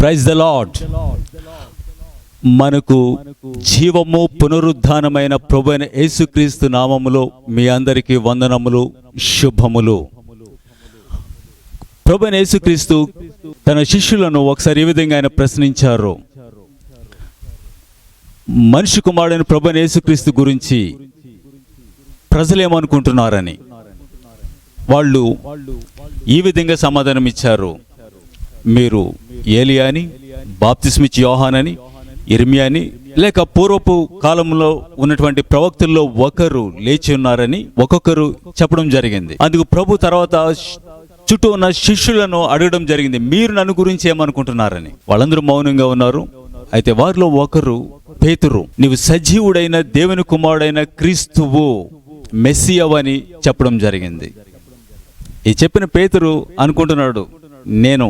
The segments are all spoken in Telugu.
Praise the lord. మనకు జీవము పునరుద్ధానమైన ప్రభువైన యేసుక్రీస్తు నామములో మీ అందరికీ వందనములు, శుభములు. ప్రభువైన యేసుక్రీస్తు తన శిష్యులను ఒకసారి ఈ విధంగా ఆయన ప్రశ్నించారు. మనిషి కుమారుడైన ప్రభువైన యేసుక్రీస్తు గురించి ప్రజలు ఏమనుకుంటున్నారని వాళ్ళు ఈ విధంగా సమాధానం ఇచ్చారు. మీరు ఏలియా అని, బాప్తిస్మిచ్చి యోహానని, ఇర్మియా అని, లేక పూర్వపు కాలంలో ఉన్నటువంటి ప్రవక్తల్లో ఒకరు లేచి ఉన్నారని ఒక్కొక్కరు చెప్పడం జరిగింది. అందుకు ప్రభు తర్వాత చుట్టూ ఉన్న శిష్యులను అడగడం జరిగింది, మీరు నన్ను గురించి ఏమనుకుంటున్నారని. వాళ్ళందరూ మౌనంగా ఉన్నారు. అయితే వారిలో ఒకరు పేతురు, నీవు సజీవుడైన దేవుని కుమారుడైన క్రీస్తువు, మెస్సియవని చెప్పడం జరిగింది. ఈ చెప్పిన పేతురు అనుకుంటున్నాడు, నేను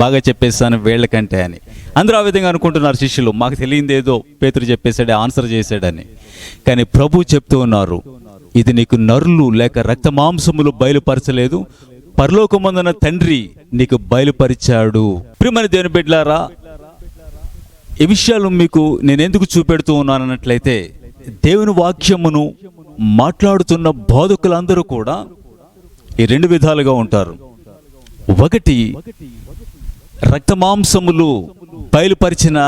బాగా చెప్పేస్తాను వీళ్ళకంటే అని. అందరూ ఆ విధంగా అనుకుంటున్నారు శిష్యులు, మాకు తెలియదు ఏదో పేతురు చెప్పేశాడే, ఆన్సర్ చేశాడని. కానీ ప్రభు చెప్తూ ఉన్నారు, ఇది నీకు నరులు లేక రక్త మాంసములు బయలుపరచలేదు, పరలోకమందున్న తండ్రి నీకు బయలుపరిచాడు. ప్రియమైన దేవుని బిడ్డలారా, ఈ విషయాలు మీకు నేను ఎందుకు చూపెడుతూ ఉన్నానన్నట్లయితే, దేవుని వాక్యమును మాట్లాడుతున్న బోధకులందరూ కూడా ఈ రెండు విధాలుగా ఉంటారు. ఒకటి, రక్తమాంసములు బయలుపరిచిన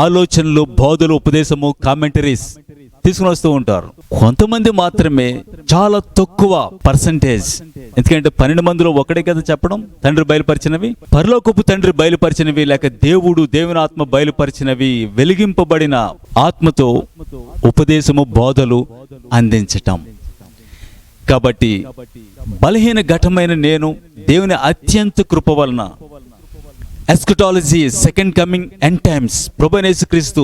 ఆలోచనలు, బోధలు, ఉపదేశము, కామెంటరీస్ తీసుకుని వస్తూ ఉంటారు. కొంతమంది మాత్రమే, చాలా తక్కువ పర్సంటేజ్. ఎందుకంటే 12 మందిలో ఒకటే కదా చెప్పడం, తండ్రి బయలుపరిచినవి, పరలోకపు తండ్రి బయలుపరిచినవి, లేక దేవుని ఆత్మ బయలుపరిచినవి, వెలిగింపబడిన ఆత్మతో ఉపదేశము, బోధలు అందించటం. కాబట్టి బలహీన ఘటమైన నేను దేవుని అత్యంత కృప వలన eschatology, second coming, end times, ప్రభువైన యేసుక్రీస్తు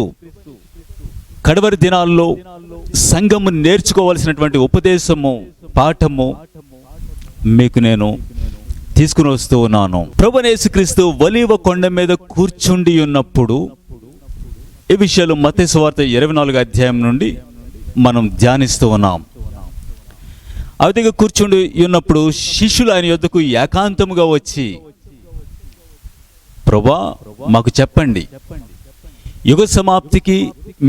కడవరి దినాల్లో సంఘము నేర్చుకోవాల్సినటువంటి ఉపదేశము, పాఠము మీకు నేను తీసుకుని వస్తూ ఉన్నాను. ప్రభువైన యేసుక్రీస్తు ఒలీవ కొండ మీద కూర్చుండి ఉన్నప్పుడు ఈ విషయాలు మత్తయి సువార్త 24వ అధ్యాయం నుండి మనం ధ్యానిస్తూ ఉన్నాం. ఆ విధంగా కూర్చుండి ఉన్నప్పుడు శిష్యులు ఆయన యొద్దకు ఏకాంతముగా వచ్చి, ప్రభువా మాకు చెప్పండి, యుగ సమాప్తికి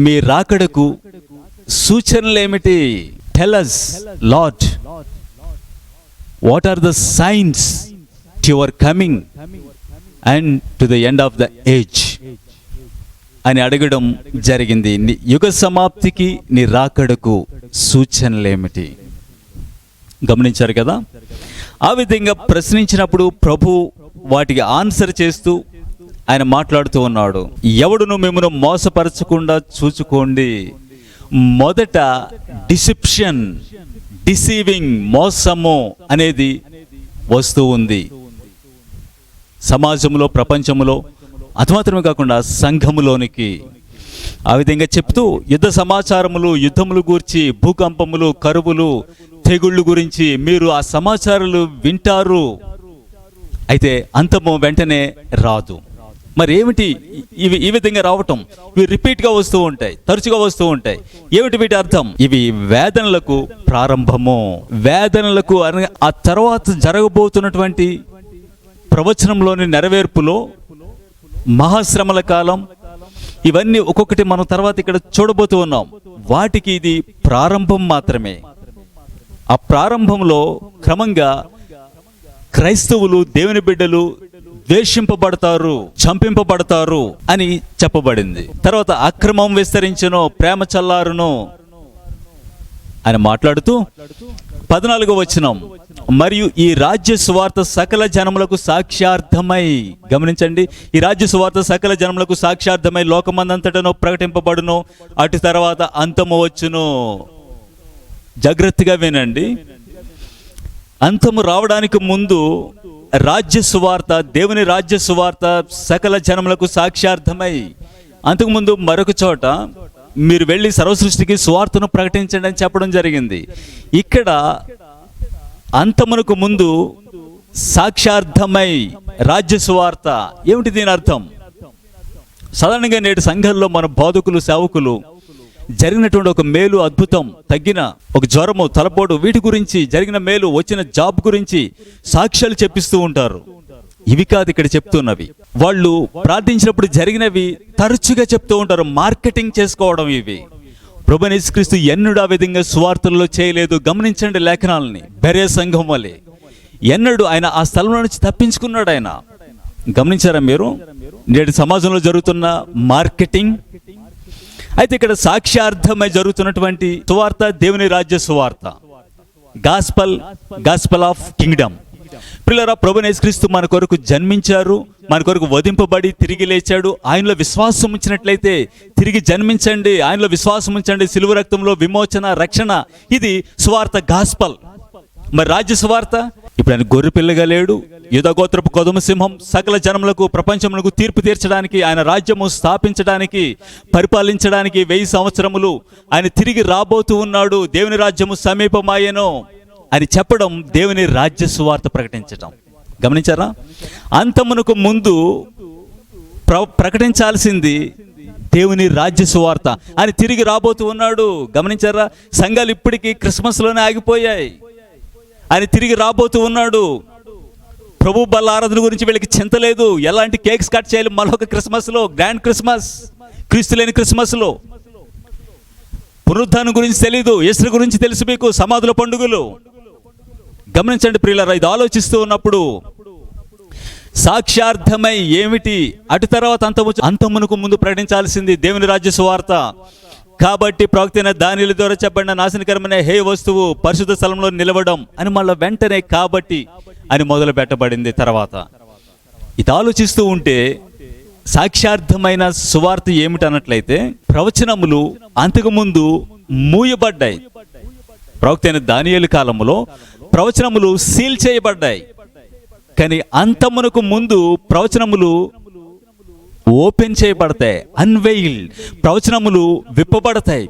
మీ రాకడకు సూచనలు ఏమిటి? Tell us Lord, what are the signs to your coming and to the end of the age అని అడగడం జరిగింది. యుగ సమాప్తికి నీ రాకడకు సూచనలు ఏమిటి? గమనించారు కదా. ఆ విధంగా ప్రశ్నించినప్పుడు ప్రభు వాటికి ఆన్సర్ చేస్తూ ఆయన మాట్లాడుతూ ఉన్నాడు. ఎవడును మిమ్మల్ని మోసపరచకుండా చూచుకోండి. మొదట డిసెప్షన్, డిసీవింగ్, మోసము అనేది వస్తూ ఉంది సమాజంలో, ప్రపంచంలో. అది మాత్రమే కాకుండా సంఘములోనికి. ఆ విధంగా చెప్తూ యుద్ధ సమాచారములు, యుద్ధములు గూర్చి, భూకంపములు, కరువులు, తెగుళ్ళు గురించి మీరు ఆ సమాచారాలు వింటారు. అయితే అంతము వెంటనే రాదు. మరి ఏమిటి ఇవి? ఈ విధంగా రావటం, ఇవి రిపీట్గా వస్తూ ఉంటాయి, తరచుగా వస్తూ ఉంటాయి. ఏమిటి వీటి అర్థం? ఇవి వేదనలకు ప్రారంభము. వేదనలకు ఆ తర్వాత జరగబోతున్నటువంటి ప్రవచనంలోని నెరవేర్పులో మహాశ్రమల కాలం, ఇవన్నీ ఒక్కొక్కటి మనం తర్వాత ఇక్కడ చూడబోతూ ఉన్నాం. వాటికి ఇది ప్రారంభం మాత్రమే. ఆ ప్రారంభంలో క్రమంగా క్రైస్తవులు, దేవుని బిడ్డలు ద్వేషింపబడతారు, చంపింపబడతారు అని చెప్పబడింది. తర్వాత అక్రమం విస్తరించును, ప్రేమ చల్లారును అని మాట్లాడుతూ 14వ వచనం, మరియు ఈ రాజ్య సువార్త సకల జనములకు సాక్ష్యార్థమై, గమనించండి, ఈ రాజ్య సువార్త సకల జనములకు సాక్ష్యార్థమై లోకమందంతటను ప్రకటింపబడును, అటు తర్వాత అంతము వచ్చును. జాగ్రత్తగా వినండి. అంతము రావడానికి ముందు రాజ్య సువార్త, దేవుని రాజ్య సువార్త సకల జనములకు సాక్ష్యార్థమై. అంతకుముందు మరొక చోట మీరు వెళ్ళి సర్వసృష్టికి సువార్తను ప్రకటించండి అని చెప్పడం జరిగింది. ఇక్కడ అంతమునకు ముందు సాక్ష్యార్థమై రాజ్య సువార్త. ఏమిటి దీని అర్థం? సాధారణంగా నేటి సంఘాల్లో మన బోధకులు, సేవకులు జరిగినటువంటి ఒక మేలు, అద్భుతం, తగ్గిన ఒక జ్వరము, తలపోటు, వీటి గురించి, జరిగిన మేలు, వచ్చిన జాబ్ గురించి సాక్ష్యాలు చెప్పిస్తూ ఉంటారు. ఇవి కాదు ఇక్కడ చెప్తున్నవి. వాళ్ళు ప్రార్థించినప్పుడు జరిగినవి తరచుగా చెప్తూ ఉంటారు. మార్కెటింగ్ చేసుకోవడం ఇవి. ప్రభువైన యేసుక్రీస్తు ఎన్నడూ ఆ విధంగా సువార్తల్లో చేయలేదు. గమనించండి లేఖనాలని. బెరే సంఘం వలె ఎన్నడూ ఆయన ఆ స్థలంలో నుంచి తప్పించుకున్నాడు. ఆయన గమనించారా మీరు నేటి సమాజంలో జరుగుతున్న మార్కెటింగ్? అయితే ఇక్కడ సాక్ష్యార్థమై జరుగుతున్నటువంటి సువార్త దేవుని రాజ్య సువార్త, గాస్పల్ ఆఫ్ కింగ్డమ్. పిల్లరా, ప్రభువైన యేసుక్రీస్తు మన కొరకు జన్మించారు, మన కొరకు వధింపబడి తిరిగి లేచాడు. ఆయనలో విశ్వాసం ఉంచినట్లయితే తిరిగి జన్మించండి, ఆయనలో విశ్వాసం ఉంచండి. సిలువ రక్తంలో విమోచన, రక్షణ, ఇది సువార్త, గాస్పల్. మరి రాజ్య సువార్త, ఇప్పుడు ఆయన గొర్రె పిల్లగా లేడు, యూదాగోత్రపు కొదమ సింహం, సకల జనములకు ప్రపంచములకు తీర్పు తీర్చడానికి, ఆయన రాజ్యము స్థాపించడానికి, పరిపాలించడానికి 1000 సంవత్సరములు ఆయన తిరిగి రాబోతూ ఉన్నాడు. దేవుని రాజ్యము సమీపమాయెను అని చెప్పడం దేవుని రాజ్య సువార్త ప్రకటించడం. గమనించారా? అంతమునకు ముందు ప్రకటించాల్సింది దేవుని రాజ్య సువార్త. ఆయన తిరిగి రాబోతూ ఉన్నాడు. గమనించారా? సంఘాలు ఇప్పటికీ క్రిస్మస్లోనే ఆగిపోయాయి. ఆయన తిరిగి రాబోతూ ఉన్నాడు. ప్రభు బల్ల ఆరాధన గురించి వీళ్ళకి చింతలేదు. ఎలాంటి కేక్స్ కట్ చేయాలి మరొక క్రిస్మస్లో, గ్రాండ్ క్రిస్మస్, క్రీస్తు లేని క్రిస్మస్లో. పునరుద్ధానం గురించి తెలీదు, ఈస్టర్ గురించి తెలుసు మీకు, సమాధుల పండుగలు. గమనించండి ప్రియులారా, ఇది ఆలోచిస్తూ ఉన్నప్పుడు సాక్ష్యార్థమై ఏమిటి, అటు తర్వాత అంతమునకు ముందు ప్రకటించాల్సింది దేవుని రాజ్య సువార్త. కాబట్టి ప్రవక్త అయిన దానియేలు ద్వారా చెప్పబడిన నాశనకరమైన హే వస్తువు పరిశుద్ధ స్థలంలో నిలవడం అని మళ్ళీ వెంటనే కాబట్టి అని మొదలు పెట్టబడింది. తర్వాత ఇది ఆలోచిస్తూ ఉంటే సాక్ష్యార్థమైన సువార్త ఏమిటి అన్నట్లయితే, ప్రవచనములు అంతకుముందు మూయబడ్డాయి. ప్రవక్త అయిన దానియేలు కాలంలో ప్రవచనములు సీల్ చేయబడ్డాయి. కానీ అంతమునకు ముందు ప్రవచనములు ఓపెన్ చేయబడతాయి, అన్వెయిల్డ్. ప్రవచనములు విప్పబడతాయి.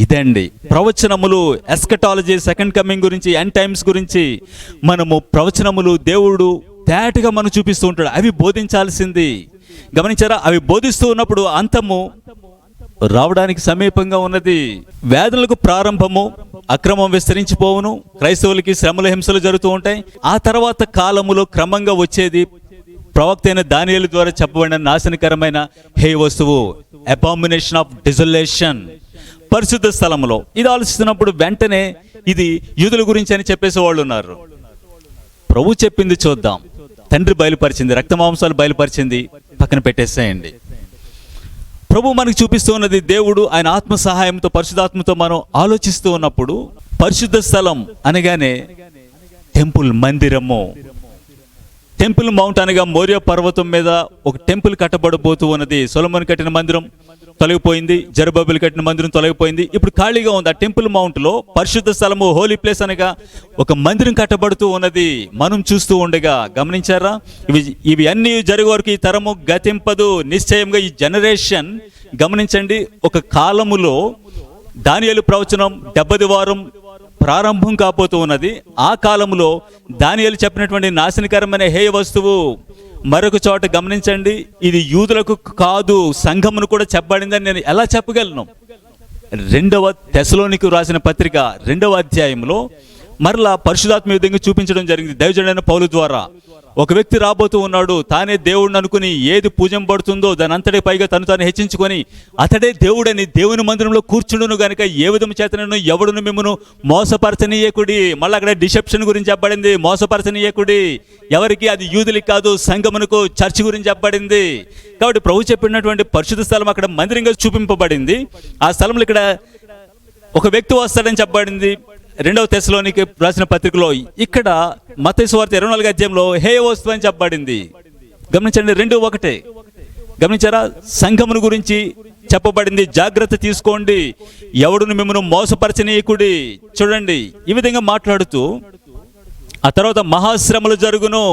ఇదండి ప్రవచనములు. ఎస్కటాలజీ, సెకండ్ కమింగ్ గురించి, ఎండ్ టైమ్స్ గురించి మనము ప్రవచనములు దేవుడు తేటగా మనం చూపిస్తూ ఉంటాడు. అవి బోధించాల్సింది. గమనించారా? అవి బోధిస్తూ ఉన్నప్పుడు అంతము రావడానికి సమీపంగా ఉన్నది. వేదనలకు ప్రారంభము, అక్రమం విస్తరించిపోవును, క్రైస్తవులకి శ్రమల హింసలు జరుగుతూ ఉంటాయి. ఆ తర్వాత కాలములో క్రమంగా వచ్చేది ప్రవక్త అయిన దానియేలు ద్వారా చెప్పబడిన నాశనకరమైన హే వస్తువు, అబామినేషన్ ఆఫ్ డిజోలేషన్, పరిశుద్ధ స్థలంలో. ఇది ఆలోచిస్తున్నప్పుడు వెంటనే ఇది యూదుల గురించి అని చెప్పేసే వాళ్ళు ఉన్నారు. ప్రభు చెప్పింది చూద్దాం. తండ్రి బయలుపరిచింది, రక్తమాంసాలు బయలుపరిచింది, పక్కన పెట్టేసేయండి. ప్రభు మనకు చూపిస్తూ ఉన్నది దేవుడు ఆయన ఆత్మ సహాయంతో, పరిశుద్ధాత్మతో మనం ఆలోచిస్తూ ఉన్నప్పుడు పరిశుద్ధ స్థలం అనగానే టెంపుల్, మందిరము. టెంపుల్ మౌంట్ అనగా మోరియా పర్వతం మీద ఒక టెంపుల్ కట్టబడబోతూ ఉన్నది. సొలొమోను కట్టిన మందిరం తొలగిపోయింది, జెరుబ్బాబెలు కట్టిన మందిరం తొలగిపోయింది. ఇప్పుడు ఖాళీగా ఉంది. ఆ టెంపుల్ మౌంట్ లో పరిశుద్ధ స్థలము, హోలీ ప్లేస్ అనగా ఒక మందిరం కట్టబడుతూ ఉన్నది. మనం చూస్తూ ఉండగా గమనించారా? ఇవి అన్ని జరిగే వరకు ఈ తరము గతింపదు. నిశ్చయంగా ఈ జనరేషన్, గమనించండి, ఒక కాలములో దానియేలు ప్రవచనం 70వ వారం ప్రారంభం కాబోతూ ఉన్నది. ఆ కాలంలో దానియేలు చెప్పినటువంటి నాశనకరమైన హే వస్తువు మరొక చోట గమనించండి, ఇది యూదులకు కాదు, సంఘమును కూడా చెప్పబడిందని నేను ఎలా చెప్పగలను? 2వ తెస్సలోనికు రాసిన పత్రిక 2వ అధ్యాయంలో మరలా పరిశుద్ధాత్మ విధంగా చూపించడం జరిగింది దైవజనుడైన పౌలు ద్వారా. ఒక వ్యక్తి రాబోతూ ఉన్నాడు, తానే దేవుడిని అనుకుని ఏది పూజింపబడుతుందో దాని అంతటి పైగా తాను హెచ్చించుకొని అతడే దేవుడని దేవుని మందిరంలో కూర్చుండును గనుక ఏ విధము చేతనను ఎవడును మిమ్మును మోసపరచనీయకుడి. మళ్ళీ అక్కడ డిసెప్షన్ గురించి చెప్పబడింది, మోసపరచనీయకుడి. ఎవరికి? అది యూదులకి కాదు, సంఘమునకు, చర్చ్ గురించి చెప్పబడింది. కాబట్టి ప్రభు చెప్పినటువంటి పరిశుద్ధ స్థలం అక్కడ మందిరంగా చూపింపబడింది. ఆ స్థలంలో ఇక్కడ ఒక వ్యక్తి వస్తాడని చెప్పబడింది 2వ తెస్సలోనికి రాసిన పత్రికలో. ఇక్కడ మత్తయి సువార్త 24వ అధ్యాయంలో హే వస్తువు అని చెప్పబడింది. గమనించండి, 2 ఒకటే. గమనించారా? సంఘమును గురించి చెప్పబడింది. జాగ్రత్త తీసుకోండి, ఎవడును మిమ్మల్ని మోసపరచనీయకుడి. చూడండి, ఈ విధంగా మాట్లాడుతూ ఆ తర్వాత మహాశ్రమలు జరుగును.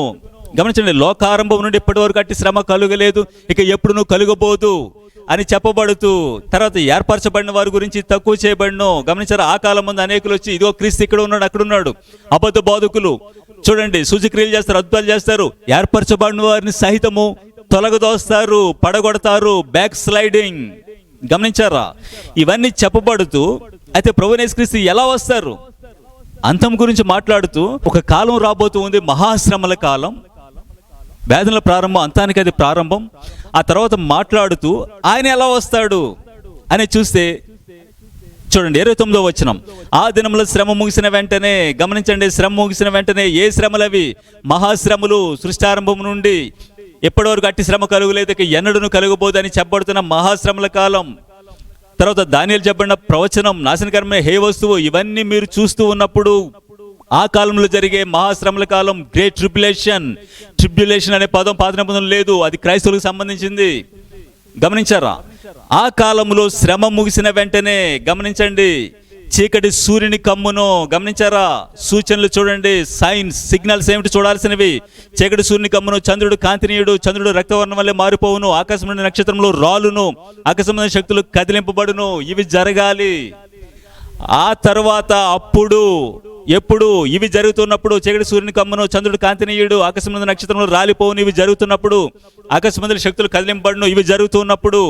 గమనించండి, లోకారంభం నుండి ఇప్పటి వరకు అట్టి శ్రమ కలుగలేదు, ఇక ఎప్పుడునూ కలుగబోదు అని చెప్పబడుతూ తర్వాత ఏర్పరచబడిన వారి గురించి తక్కువ చేయబడినో. గమనించారా? ఆ కాలం ముందు అనేకులు వచ్చి ఇదిగో క్రీస్తు ఇక్కడ ఉన్నాడు, అక్కడ ఉన్నాడు, అబద్ధ బోధకులు, చూడండి సూచక్రియలు చేస్తారు, అద్భుతాలు చేస్తారు, ఏర్పరచబడిన వారిని సహితము తొలగదోస్తారు, పడగొడతారు, బ్యాక్ స్లైడింగ్. గమనించారా? ఇవన్నీ చెప్పబడుతూ అయితే ప్రభువైన యేసుక్రీస్తు ఎలా వస్తారు అంతం గురించి మాట్లాడుతూ ఒక కాలం రాబోతూ ఉంది, మహాశ్రమల కాలం. వేదనల ప్రారంభం, అంతానికి అది ప్రారంభం. ఆ తర్వాత మాట్లాడుతూ ఆయన ఎలా వస్తాడు అని చూస్తే చూడండి 29వ వచనం. ఆ దినంలో శ్రమ ముగిసిన వెంటనే, గమనించండి, శ్రమ ముగిసిన వెంటనే ఏ శ్రమలు అవి? మహాశ్రమలు. సృష్టారంభం నుండి ఎప్పటివరకు అట్టి శ్రమ కలుగులేదు, ఎన్నడూను కలుగబోదని చెప్పబడుతున్న మహాశ్రమల కాలం. తర్వాత దానియేలు చెప్పబడిన ప్రవచనం, నాశనకరమైన హే వస్తువు, ఇవన్నీ మీరు చూస్తూ ఉన్నప్పుడు ఆ కాలంలో జరిగే మహాశ్రమల కాలం, గ్రేట్ ట్రిబ్యులేషన్. ట్రిబ్యులేషన్ అనే పదం పాత నిబంధనలో లేదు, అది క్రైస్తవులకు సంబంధించింది. గమనించారా? ఆ కాలంలో శ్రమ ముగిసిన వెంటనే, గమనించండి, చీకటి సూర్యుని కమ్మును. గమనించారా? సూచనలు చూడండి, సైన్స్, సిగ్నల్స్ ఏమిటి చూడాల్సినవి? చీకటి సూర్యుని కమ్మును, చంద్రుడు కాంతినీయుడు, చంద్రుడు రక్తవర్ణం వల్లే మారిపోవును, ఆకాశం నుండి నక్షత్రంలో రాలును, ఆకాశం శక్తులు కదిలింపబడును. ఇవి జరగాలి. ఆ తర్వాత అప్పుడు ఎప్పుడు ఇవి జరుగుతున్నప్పుడు, చీకటి సూర్యుని కమ్మును, చంద్రుడు కాంతినీయుడు, ఆకాశం నుండి నక్షత్రంలో రాలిపోవును, ఇవి జరుగుతున్నప్పుడు, ఆకాశమందుల శక్తులు కదిలింపబడును, ఇవి జరుగుతున్నప్పుడు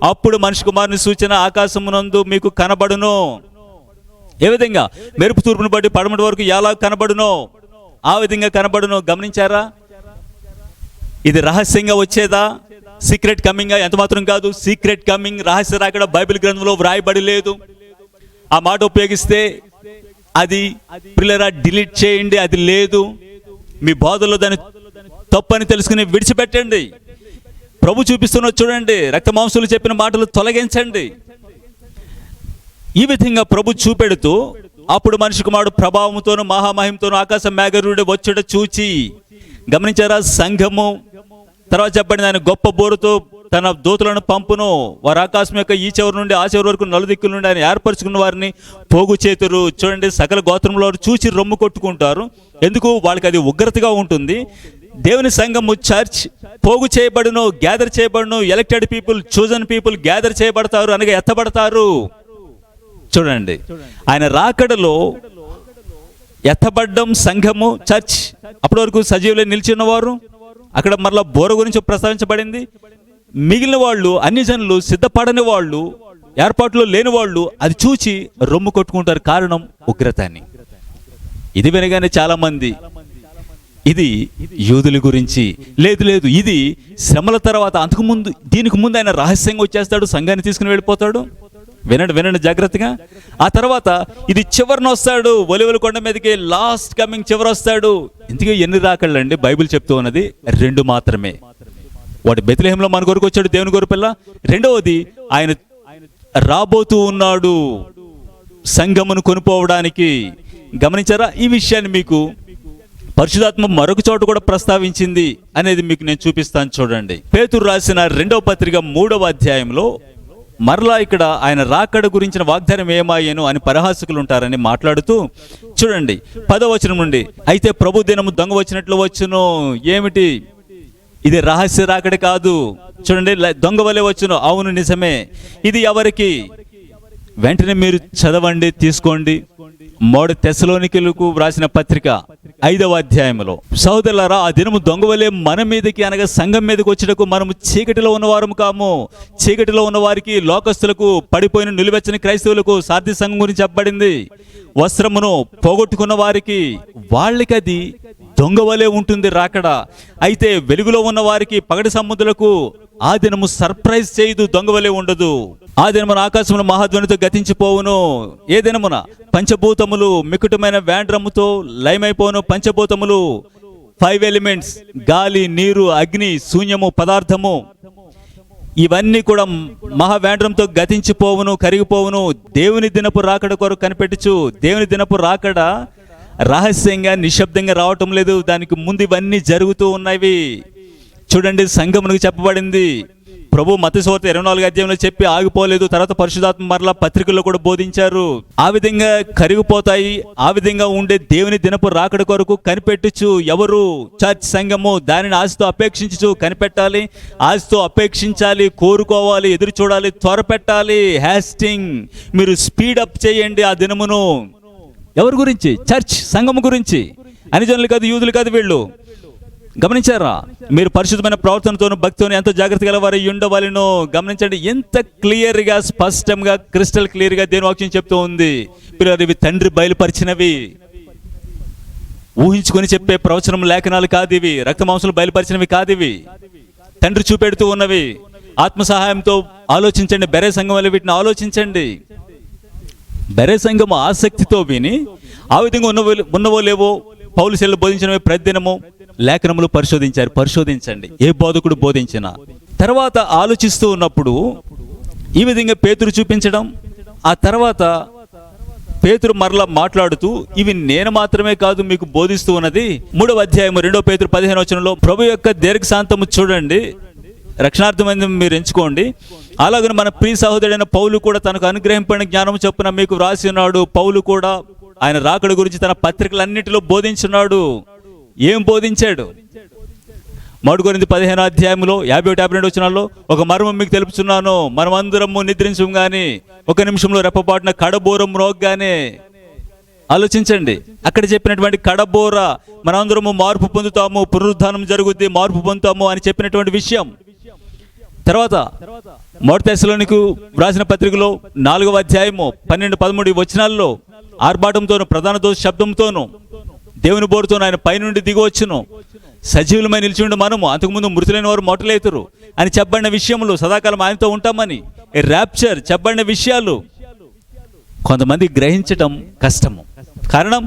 అప్పుడు మనిషి కుమారుని సూచన ఆకాశమునందు మీకు కనబడును. ఏ విధంగా? మెరుపు తూర్పును బట్టి పడమటి వరకు ఎలా కనబడునో ఆ విధంగా కనబడును. గమనించారా? ఇది రహస్యంగా వచ్చేదా? Secret coming? ఎంత మాత్రం కాదు. సీక్రెట్ కమింగ్, రహస్య రాకడ బైబిల్ గ్రంథంలో వ్రాయబడి లేదు. ఆ మాట ఉపయోగిస్తే అది పిల్లరా డిలీట్ చేయండి, అది లేదు. మీ బోధలో దాన్ని తప్పని తెలుసుకుని విడిచిపెట్టండి. ప్రభు చూపిస్తున్న చూడండి, రక్త మాంసులు చెప్పిన మాటలు తొలగించండి. ఈ విధంగా ప్రభు చూపెడుతూ అప్పుడు మనిషి కుమారుడు ప్రభావంతోను మహామహిమతోను ఆకాశ మేఘరుడు వచ్చుట చూచి, గమనించారా? సంఘము. తర్వాత చెప్పండి, ఆయన గొప్ప బోరుతో తన దూతలను పంపును, వారు ఆకాశం యొక్క ఈ చివరి నుండి ఆ చివరి వరకు నలుదిక్కుల నుండి ఆయన ఏర్పరచుకున్న వారిని పోగు చేతురు. చూడండి, సకల గోత్రంలో చూచి రొమ్ము కొట్టుకుంటారు. ఎందుకు? వాళ్ళకి అది ఉగ్రతగా ఉంటుంది. దేవుని సంఘము, చర్చ్ పోగు చేయబడును, గ్యాదర్ చేయబడును. Elected people, chosen people gather చేయబడతారు, అనగా ఎత్తబడతారు. చూడండి, ఆయన రాకడలో ఎత్తబడ్డం సంఘము, చర్చ్. అప్పటి వరకు సజీవులే నిలిచి ఉన్నవారు. అక్కడ మరలా బోర గురించి ప్రస్తావించబడింది. మిగిలిన వాళ్ళు, అన్ని జనులు, సిద్ధపడని వాళ్ళు, ఏర్పాట్లు లేని వాళ్ళు అది చూచి రొమ్ము కొట్టుకుంటారు. కారణం ఉగ్రత అని. ఇది వినగానే చాలా మంది ఇది యూదుల గురించి, లేదు లేదు ఇది శ్రమల తర్వాత, అంతకుముందు, దీనికి ముందు ఆయన రహస్యంగా వచ్చేస్తాడు, సంఘాన్ని తీసుకుని వెళ్ళిపోతాడు. వినండి వినండి జాగ్రత్తగా. ఆ తర్వాత ఇది చివరిన వస్తాడు, ఒలివల కొండ మీదకి లాస్ట్ కమింగ్ చివరి వస్తాడు. ఇంతకీ ఎన్ని రాకళ్ళండి? బైబిల్ చెప్తూ ఉన్నది 2 మాత్రమే. వాడు బెత్లెహేంలో మన కొరకు వచ్చాడు, దేవుని కొరకు పిల్ల. రెండవది, ఆయన రాబోతూ ఉన్నాడు సంఘమును కొనుపోవడానికి. గమనించారా? ఈ విషయాన్ని మీకు పరిశుద్ధాత్మ మరొక చోట కూడా ప్రస్తావించింది అనేది మీకు నేను చూపిస్తాను. చూడండి, పేతురు రాసిన 2వ పత్రిక 3వ అధ్యాయంలో మరలా ఇక్కడ ఆయన రాకడ గురించిన వాగ్దానం ఏమాయేను అని పరిహాసకులు ఉంటారని మాట్లాడుతూ చూడండి 10వ వచనం నుండి, అయితే ప్రభు దినము దొంగ వచ్చినట్లు వచ్చును. ఏమిటి? ఇది రహస్య రాకడ కాదు. చూడండి, దొంగ వలె వచ్చును. అవును, నిజమే. ఇది ఎవరికి? వెంటనే మీరు చదవండి, తీసుకోండి. 3 తెస్సలోనికీయులకు వ్రాసిన పత్రిక 5వ అధ్యాయంలో, సహోదరులారా, ఆ దినము దొంగ వలె మన మీదకి, అనగా సంఘం మీదకి వచ్చేటకు మనము చీకటిలో ఉన్నవారము కాము. చీకటిలో ఉన్న వారికి, లోకస్తులకు, పడిపోయిన నిలువెచ్చని క్రైస్తవులకు సార్థి సంఘం గురించి చెప్పబడింది. వస్త్రమును పోగొట్టుకున్న వారికి, వాళ్ళకి అది దొంగ వలె ఉంటుంది రాకడ. అయితే వెలుగులో ఉన్న వారికి, పగటి సముద్రులకు ఆ దినము సర్ప్రైజ్ చేయదు, దొంగ వలె ఉండదు. ఆ దినమున ఆకాశమును మహాధ్వనితో గతించిపోవును. ఏ దినమున? పంచభూతములు మికుటమైన వేండ్రముతో లయమైపోను. పంచభూతములు 5 ఎలిమెంట్స్, గాలి, నీరు, అగ్ని, శూన్యము, పదార్థము, ఇవన్నీ కూడా మహావేండ్రంతో గతించిపోవును, కరిగిపోవును. దేవుని దినపు రాకడ కొరకు కనిపెట్టుచు. దేవుని దినపు రాకడ రహస్యంగా, నిశ్శబ్దంగా రావటం లేదు. దానికి ముందు ఇవన్నీ జరుగుతూ ఉన్నవి. చూడండి, సంఘమునకు చెప్పబడింది. ప్రభు మత్తయి సువార్త 24వ అధ్యాయంలో చెప్పి ఆగిపోలేదు. తర్వాత పరిశుద్ధాత్మ మరలా పత్రికల్లో కూడా బోధించారు. ఆ విధంగా కరిగిపోతాయి. ఆ విధంగా ఉండే దేవుని దినపు రాకడ కొరకు కనిపెట్టుచు. ఎవరు? చర్చ్, సంఘము. దానిని ఆశతో అపేక్షించు కనిపెట్టాలి, ఆశతో అపేక్షించాలి, కోరుకోవాలి, ఎదురు చూడాలి, త్వరపెట్టాలి. హ్యాస్టింగ్, మీరు స్పీడప్ చేయండి ఆ దినమును. ఎవరి గురించి? చర్చ్, సంఘము గురించి. అన్ని జనులు కాదు, యూదులు కాదు వీళ్ళు. గమనించారా? మీరు పరిశుద్ధమైన ప్రవర్తనతోను భక్తితోను ఎంతో జాగ్రత్త గలవారై ఉండవాలినో. గమనించండి, ఎంత క్లియర్గా, స్పష్టంగా, క్రిస్టల్ క్లియర్గా దేవుని వాక్యం చెప్తూ ఉంది. పిల్లలు, ఇవి తండ్రి బయలుపరిచినవి. ఊహించుకొని చెప్పే ప్రవచనం లేఖనాలు కాదు ఇవి, రక్త మాంసాలు బయలుపరిచినవి కాదు ఇవి, తండ్రి చూపెడుతూ ఉన్నవి. ఆత్మ సహాయంతో ఆలోచించండి. బెరే సంఘం వల్ల వీటిని ఆలోచించండి. బెరే సంఘం ఆసక్తితో విని ఆ విధంగా ఉన్నవో లేవో పౌలు శీలలు బోధించినవి ప్రతిదినము లేఖనములు పరిశోధించండి. ఏ బోధకుడు బోధించినా తర్వాత ఆలోచిస్తూ ఉన్నప్పుడు ఈ విధంగా పేతురు చూపించడం, ఆ తర్వాత పేతురు మరలా మాట్లాడుతూ ఇవి నేను మాత్రమే కాదు మీకు బోధిస్తూ ఉన్నది. 3వ అధ్యాయము 2 పేతురు 15వ వచనంలో ప్రభు యొక్క దీర్ఘశాంతము చూడండి, రక్షణార్థమైంది మీరు ఎంచుకోండి. అలాగే మన ప్రియ సహోదరుడైన పౌలు కూడా తనకు అనుగ్రహింపడిన జ్ఞానం చొప్పున మీకు వ్రాసి ఉన్నాడు. పౌలు కూడా ఆయన రాకడ గురించి తన పత్రికలన్నిటిలో బోధించున్నాడు. ఏం బోధించాడు? 3 కొరింథీ 15వ అధ్యాయంలో 51-52 వచనాల్లో ఒక మర్మం మీకు తెలుపుచున్నాను, మనమందరము నిద్రించం గాని ఒక నిమిషంలో రెప్పపాటున కడబోరం మ్రోగ్గానే. ఆలోచించండి, అక్కడ చెప్పినటువంటి కడబోర మనందరము మార్పు పొందుతాము, పునరుద్ధానం జరుగుద్ది, మార్పు పొందుతాము అని చెప్పినటువంటి విషయం. తర్వాత 1 తెస్సలోనికు వ్రాసిన పత్రికలో 4వ అధ్యాయము 12-13 వచనాల్లో ఆర్భాటంతోను ప్రధాన దోష శబ్దంతోను దేవుని బోరుతోను ఆయన పైనుండి దిగి వచ్చును, సజీవులమై నిలిచి ఉండి మనము అంతకుముందు మృతులైన వారు మొట్టలేతురు అని చెప్పబడిన విషయములు, సదాకాలం ఆయనతో ఉంటామని ర్యాప్చర్ చెప్పబడిన విషయాలు కొంతమంది గ్రహించటం కష్టము. కారణం,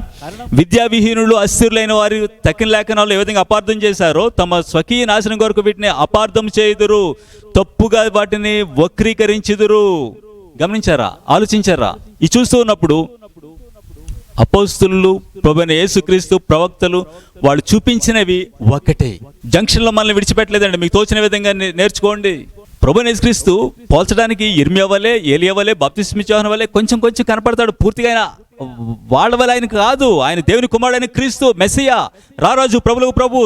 విద్యావిహీనులు అస్థిరులైన వారు తక్కిన లేఖనాలు ఏ విధంగా అపార్థం చేశారో తమ స్వకీయ నాశనం కొరకు వీటిని అపార్థం చేయుదురు, తప్పుగా వాటిని వక్రీకరించుదురు. గమనించారా? ఆలోచించారా? ఇది చూస్తూ ఉన్నప్పుడు అపోస్తులు, ప్రభువైన యేసుక్రీస్తు, ప్రవక్తలు వాళ్ళు చూపించినవి ఒకటే. జంక్షన్లో మనల్ని విడిచిపెట్టలేదండి. మీకు తోచిన విధంగా నేర్చుకోండి. ప్రభువైన యేసుక్రీస్తు పోల్చడానికి ఇర్మియా వలె, ఏలియా వలె, బాప్తిస్మ యోహాను వలె కొంచెం కనపడతాడు. పూర్తిగా ఆయన వాళ్ళ వల్ల ఆయన కాదు. ఆయన దేవుని కుమారుడైన క్రీస్తు, మెస్సియా, రారాజు, ప్రభువులకు ప్రభు,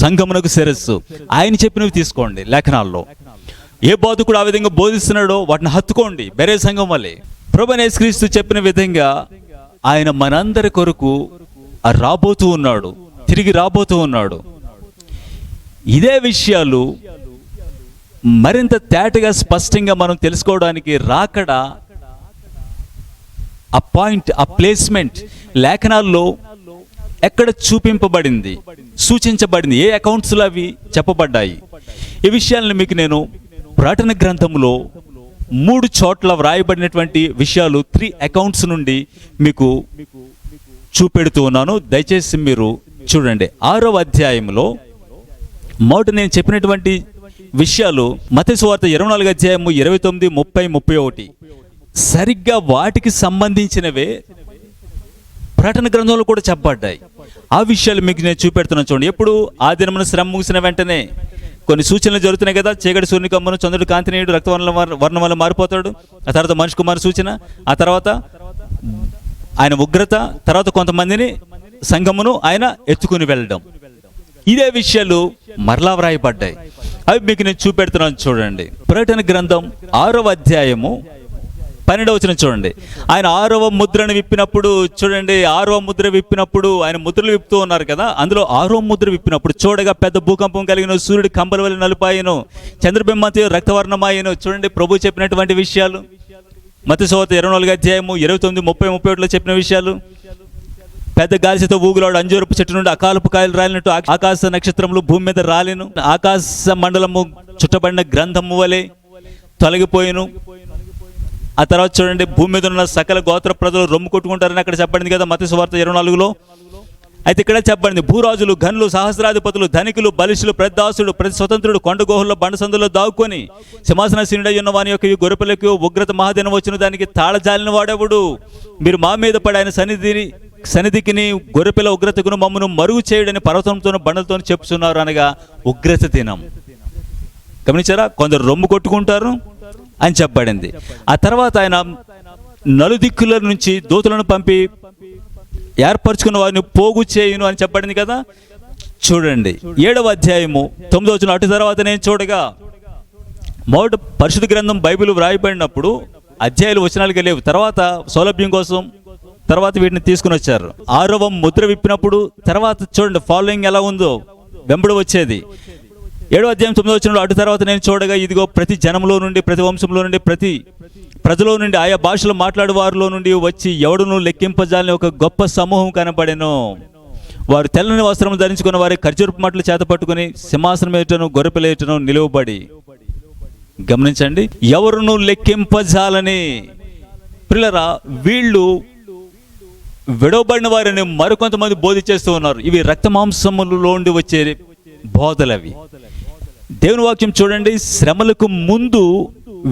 సంఘమునకు శిరస్సు. ఆయన చెప్పినవి తీసుకోండి. లేఖనాల్లో ఏ బోధకుడు ఆ విధంగా బోధిస్తున్నాడో వాటిని హత్తుకోండి. బెరే సంఘం వల్లే ప్రభువైన యేసుక్రీస్తు చెప్పిన విధంగా ఆయన మనందరి కొరకు రాబోతూ ఉన్నాడు, తిరిగి రాబోతూ ఉన్నాడు. ఇదే విషయాలు మరింత తేటగా స్పష్టంగా మనం తెలుసుకోవడానికి రాకడ ఆ పాయింట్, ఆ ప్లేస్మెంట్ లేఖనాల్లో ఎక్కడ చూపింపబడింది, సూచించబడింది, ఏ అకౌంట్స్లో అవి చెప్పబడ్డాయి. ఈ విషయాలను మీకు నేను ప్రకటన గ్రంథంలో 3 చోట్ల వ్రాయబడినటువంటి విషయాలు 3 అకౌంట్స్ నుండి మీకు చూపెడుతూ ఉన్నాను. దయచేసి మీరు చూడండి. 6వ అధ్యాయంలో మొదట నేను చెప్పినటువంటి విషయాలు మత్తయి సువార్త 24వ అధ్యాయము 29, 30, 31 సరిగ్గా వాటికి సంబంధించినవే ప్రకటన గ్రంథంలో కూడా చెప్పబడ్డాయి. ఆ విషయాలు మీకు నేను చూపెడుతున్నాను. చూడండి, ఎప్పుడు ఆ దినమున శ్రమ ముగిసిన వెంటనే కొన్ని సూచనలు జరుగుతున్నాయి కదా. చీకటి సూర్యుని కమ్మును, చంద్రుడు కాంతినీయుడు, వర్ణం వల్ల మారిపోతాడు. ఆ తర్వాత మనిషి కుమారు సూచన, ఆ తర్వాత ఆయన ఉగ్రత, తర్వాత కొంతమందిని సంఘమును ఆయన ఎత్తుకుని వెళ్ళడం. ఇదే విషయాలు మరలా వ్రాయబడ్డాయి. అవి మీకు నేను చూపెడుతున్నాను. చూడండి, ప్రకటన గ్రంథం 6వ అధ్యాయము 12వ వచనం చూడండి. ఆయన 6వ ముద్రను విప్పినప్పుడు చూడండి, 6వ ముద్ర విప్పినప్పుడు ఆయన ముద్రలు విప్పుతూ ఉన్నారు కదా. అందులో 6వ ముద్ర విప్పినప్పుడు చూడగా పెద్ద భూకంపం కలిగిన, సూర్యుడు కంబల వలె నలుపాయను, చంద్రబింబంతో రక్తవర్ణమాయను. చూడండి, ప్రభు చెప్పినటువంటి విషయాలు మత్తయి సువార్త 24వ అధ్యాయము 29, 30, 31లో చెప్పిన విషయాలు. పెద్ద గాలితో ఊగులాడు, అంజూరపు చెట్టు నుండి అకాలపు కాయలు రాలినట్టు ఆకాశ నక్షత్రములు భూమి మీద రాలిను, ఆకాశ మండలము చుట్టబడిన గ్రంథము వలె తొలగిపోయిను. ఆ తర్వాత చూడండి, భూమి మీద ఉన్న సకల గోత్ర ప్రజలు రొమ్ము కొట్టుకుంటారని అక్కడ చెప్పబడింది కదా మత్తయి సువార్త 24లో. అయితే ఇక్కడ చెప్పబడింది, భూరాజులు, ఘనులు, సహస్రాధిపతులు, ధనికులు, బలిష్ఠులు, ప్రతిదాసుడు, ప్రతి స్వతంత్రుడు కొండ గుహల్లో బండ సందులో దాక్కుని సింహాసనాసీనుడై ఉన్న వాని యొక్క గొర్రెపిల్లకి ఉగ్రత మహాదినం వచ్చిన దానికి తాళజాలిన వాడెవడు? మీరు మా మీద పడి ఆయన సన్నిధికిని గొర్రెపిల్ల ఉగ్రతకును మమ్మను మరుగు చేయడని పర్వతంతో బండలతో చెప్తున్నారు అనగా ఉగ్రత దినం. గమనించారా? కొందరు రొమ్ము కొట్టుకుంటారు అని చెప్పబడింది. ఆ తర్వాత ఆయన నలుదిక్కుల నుంచి దూతలను పంపి ఏర్పరచుకున్న వారిని పోగు చేయును అని చెప్పబడింది కదా. చూడండి, 7వ అధ్యాయము 9వ వచనం, అటు తర్వాత నేను చూడగా, మొదటి పరిశుద్ధ గ్రంథం బైబిల్ వ్రాయబడినప్పుడు అధ్యాయాలు వచనాలుగా లేవు. తర్వాత సౌలభ్యం కోసం తర్వాత వీటిని తీసుకుని వచ్చారు. 6వ ముద్ర విప్పినప్పుడు తర్వాత చూడండి ఫాలోయింగ్ ఎలా ఉందో, వెంబడి వచ్చేది. 7వ అధ్యాయం 9వ వచనంలో, అటు తర్వాత నేను చూడగా ఇదిగో ప్రతి జనంలో నుండి, ప్రతి వంశంలో నుండి, ప్రతి ప్రజలో నుండి, ఆయా భాషలు మాట్లాడే వారిలో నుండి వచ్చి ఎవడును లెక్కింపజాలని ఒక గొప్ప సమూహం కనబడెను. వారు తెల్లని వస్త్రం ధరించుకున్న వారి ఖర్జూరపు మట్టలు చేత పట్టుకుని సింహాసనం ఎదుటను గొర్రెపిల్ల ఎదుటను నిలువబడి. గమనించండి, ఎవరును లెక్కింపజాలని. ప్రియులారా, వీళ్ళు విడవబడిన వారిని మరికొంతమంది బోధించేస్తూ ఉన్నారు. ఇవి రక్త మాంసములలోండి వచ్చే బోధలు. అవి దేవుని వాక్యం చూడండి, శ్రమలకు ముందు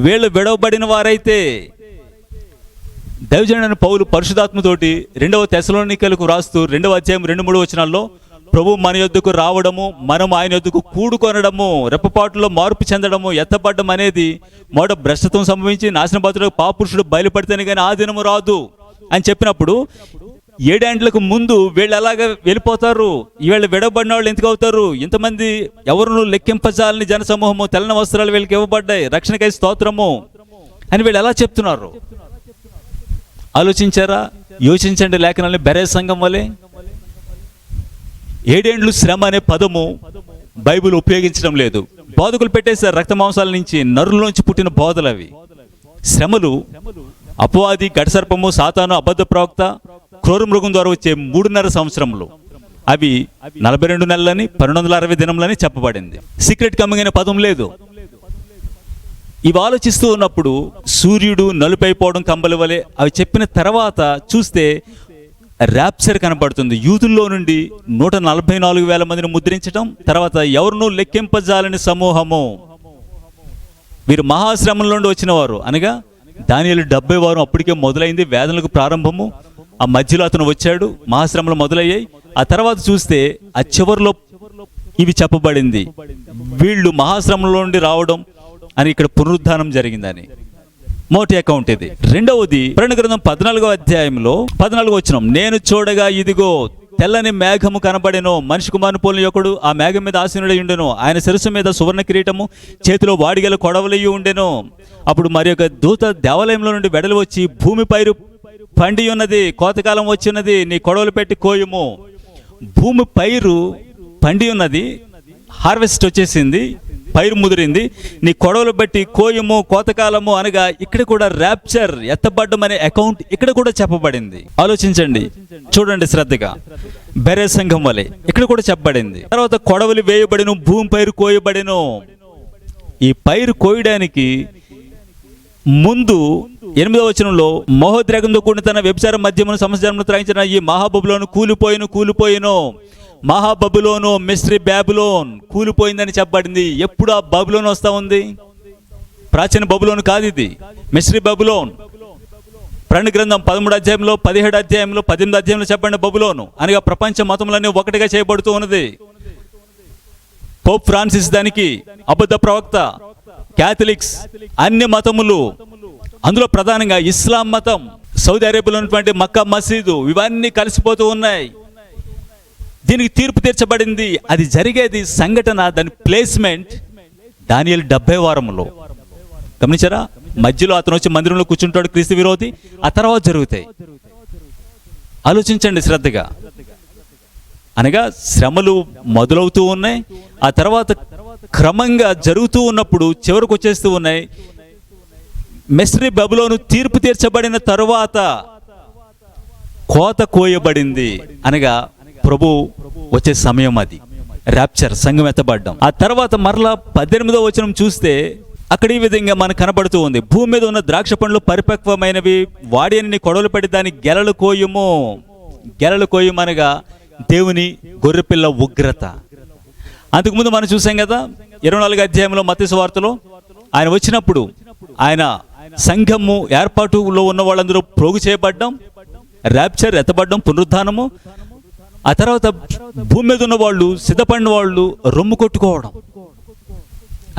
వీళ్ళు విడవబడిన వారైతే, దైవజనుడైన పౌలు పరిశుద్ధాత్మతోటి 2వ తెస్సలోనికలకు రాస్తూ 2వ అధ్యాయం 2-3 వచనాల్లో, ప్రభు మన యొద్దకు రావడము, మనం ఆయన యొద్దకు కూడుకొనడము, రెప్పపాటులో మార్పు చెందడము, ఎత్తపడడం అనేది మొదట భ్రష్టత్వం సంభవించి నాశనపాత్రుడు పాపురుషుడు బయలుపడితేనే కానీ ఆ దినము రాదు అని చెప్పినప్పుడు, 7 ఏండ్లకు ముందు వీళ్ళు ఎలాగ వెళ్ళిపోతారు, వీళ్ళు విడబడిన వాళ్ళు ఎందుకు అవుతారు, ఇంతమంది ఎవరును లెక్కింపజాలని జనసమూహము, తెల్లని వస్త్రాలు వీళ్ళకి ఇవ్వబడ్డాయి, రక్షణకై స్తోత్రము అని వీళ్ళు ఎలా చెప్తున్నారు? ఆలోచించారా? యోచించండి. లేఖనాలని బెరే సంఘం వలె 7 ఏండ్లు శ్రమ అనే పదము బైబిల్ ఉపయోగించడం లేదు. బోధకులు పెట్టేశారు, రక్త మాంసాల నుంచి, నరుల్లోంచి పుట్టిన బోధలు అవి. శ్రమలు అపవాది, గడసర్పము, సాతాను, అబద్ధ ప్రవక్త, క్రూర మృగం ద్వారా వచ్చే 3.5 సంవత్సరములు. అవి 42 నెలలని 1260 దినములని చెప్పబడింది. సీక్రెట్ కమింగ్ అనే పదం లేదు. ఇవి ఆలోచిస్తూ ఉన్నప్పుడు సూర్యుడు నలుపైపోవడం కంబలి వలె అవి చెప్పిన తర్వాత చూస్తే ర్యాప్చర్ కనబడుతుంది. యూదుల్లో నుండి 144,000 మందిని ముద్రించడం, తర్వాత ఎవరినూ లెక్కింపజాలని సమూహము. వీరు మహాశ్రమం నుండి వచ్చిన వారు, అనగా దానియేలు 70 వారం అప్పటికే మొదలైంది, వేదనలకు ప్రారంభము. ఆ మధ్యలో అతను వచ్చాడు, మహాశ్రమలు మొదలయ్యాయి. ఆ తర్వాత చూస్తే ఆ చివరిలో ఇవి చెప్పబడింది, వీళ్ళు మహాశ్రమంలో నుండి రావడం అని, ఇక్కడ పునరుద్ధానం జరిగిందని. మొదటి అకౌంట్ ఇది. రెండవది ప్రకటన గ్రంథం 14వ అధ్యాయంలో 14వ వచనం, నేను చూడగా ఇదిగో తెల్లని మేఘము కనబడెను, మనిషి కుమారుని పోలిన ఒకడు ఆ మేఘం మీద ఆసీనుడై ఉండెను, ఆయన శిరస్సు మీద సువర్ణ కిరీటము, చేతిలో వాడిగల కొడవలియు ఉండెను. అప్పుడు మరి ఒక దూత దేవాలయంలో నుండి వెడలు వచ్చి, భూమి పైరు పండి ఉన్నది, కోతకాలం వచ్చినది, నీ కొడవలు పెట్టి కోయము. భూమి పైరు పండి ఉన్నది, హార్వెస్ట్ వచ్చేసింది, పైరు ముదిరింది, నీ కొడవలు బట్టి కోయము, కోతకాలము అనగా ఇక్కడ కూడా ర్యాప్చర్, ఎత్తబడ్డం అనే అకౌంట్ ఇక్కడ కూడా చెప్పబడింది. ఆలోచించండి, చూడండి శ్రద్ధగా. బెరే సంఘం వలె ఇక్కడ కూడా చెప్పబడింది. తర్వాత కొడవలి వేయబడిను, భూమి పైరు కోయబడిను. ఈ పైరు కోయడానికి ముందు 8వ వచనంలో, మహోద్రేకంతో కూడిన తన వ్యభిచార మధ్యమును సంవత్సరమును త్రాగించిన ఈ మహాబబులోను కూలిపోయిను. మహాబబులోను, మిస్రీ బాబులోన్ కూలిపోయిందని చెప్పబడింది. ఎప్పుడు ఆ బబులోన్ వస్తా ఉంది? ప్రాచీన బబులోను కాదు ఇది, మిస్రీ బబులోన్. ప్రకటన గ్రంథం 13వ అధ్యాయంలో, 17వ అధ్యాయంలో, 18వ అధ్యాయంలో చెప్పండి బబులోను అనగా ప్రపంచ మతములన్నీ ఒకటిగా చేయబడుతూ ఉన్నది. పోప్ ఫ్రాన్సిస్ దానికి అబద్ధ ప్రవక్త, క్యాథలిక్స్, అన్ని మతములు, అందులో ప్రధానంగా ఇస్లాం మతం, సౌదీ అరేబియాలో ఉన్నటువంటి మక్కా మసీదు, ఇవన్నీ కలిసిపోతూ ఉన్నాయి. దీనికి తీర్పు తీర్చబడింది. అది జరిగేది సంఘటన, దాని ప్లేస్మెంట్ దానియేలు 70 వారంలో. గమనించారా? మధ్యలో అతను వచ్చి మందిరంలో కూర్చుంటాడు, క్రీస్తు విరోధి. ఆ తర్వాత జరుగుతాయి. ఆలోచించండి శ్రద్ధగా. అనగా శ్రమలు మొదలవుతూ ఉన్నాయి, ఆ తర్వాత క్రమంగా జరుగుతూ ఉన్నప్పుడు చివరికి వచ్చేస్తూ ఉన్నాయి. మిస్రీ బబులోను తీర్పు తీర్చబడిన తరువాత కోత కోయబడింది, అనగా ప్రభు వచ్చే సమయం. అది ర్యాప్చర్, సంఘం ఎత్తబడ్డం. ఆ తర్వాత మరలా 18వ వచనం చూస్తే అక్కడ ఈ విధంగా మనకు కనబడుతూ ఉంది, భూమి మీద ఉన్న ద్రాక్ష పండ్లు పరిపక్వమైనవి, వాడి అని కొడవలు పెట్టి దాని గెలలు కోయము. గెలలు కోయమనగా దేవుని గొర్రెపిల్ల ఉగ్రత. అంతకుముందు మనం చూసాం కదా 24వ అధ్యాయంలో మత్తయి సువార్తలో, ఆయన వచ్చినప్పుడు ఆయన సంఘము ఏర్పాటులో ఉన్న వాళ్ళందరూ ప్రోగు చేయబడ్డం, ర్యాప్చర్, ఎత్తబడ్డం, పునరుద్ధానము. ఆ తర్వాత భూమి మీద ఉన్న వాళ్ళు, సిద్ధపడిన వాళ్ళు రొమ్ము కొట్టుకోవడం,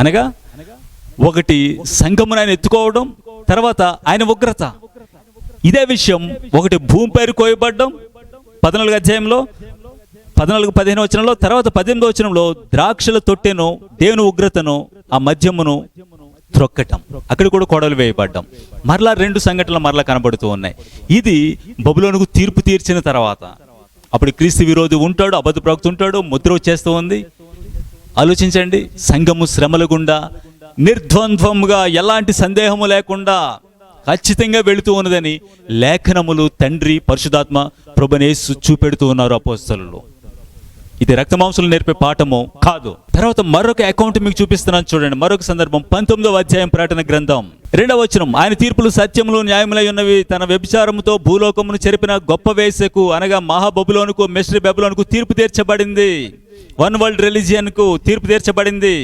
అనగా ఒకటి సంఘమును ఆయన ఎత్తుకోవడం, తర్వాత ఆయన ఉగ్రత. ఇదే విషయం ఒకటి భూమి పైరు కోయబడ్డం 14వ అధ్యాయంలో, 14-15 వచనంలో, తర్వాత 18వ వచనంలో ద్రాక్షల తొట్టెను, దేవుని ఉగ్రతను, ఆ మద్యమును త్రొక్కటం, అక్కడ కూడా కొడవలు వేయబడ్డం. మరలా 2 సంఘటనలు మరలా కనబడుతూ ఉన్నాయి. ఇది బబులోనుకు తీర్పు తీర్చిన తర్వాత. అప్పుడు క్రీస్తు విరోధి ఉంటాడు, అబద్ధ ప్రవక్త ఉంటాడు, ముద్ర వచ్చేస్తూ ఉంది. ఆలోచించండి, సంఘము శ్రమల గుండా నిర్ద్వంద్వముగా ఎలాంటి సందేహము లేకుండా ఖచ్చితంగా వెళుతూ ఉన్నదని లేఖనములు తండ్రి పరిశుద్ధాత్మ ప్రభువైన యేసు చూపెడుతూ ఉన్నారు అపోస్తలులు. ఇది రక్తమాంసులు నేర్పే పాఠము కాదు. తర్వాత మరొక అకౌంట్ మీకు చూపిస్తున్నాను చూడండి. మరొక సందర్భం 19వ అధ్యాయం ప్రకటన గ్రంథం 2వ వచనం. ఆయన తీర్పులు సత్యములు న్యాయములై ఉన్నవి. తన వ్యభిచారముతో భూలోకమును చెరిపిన గొప్ప వేశ్యకు అనగా మహాబబులోనుకు మిస్రీ బబులోనుకు తీర్పు తీర్చబడింది. వన్ వరల్డ్ రిలీజియన్కు తీర్పు తీర్చబడింది.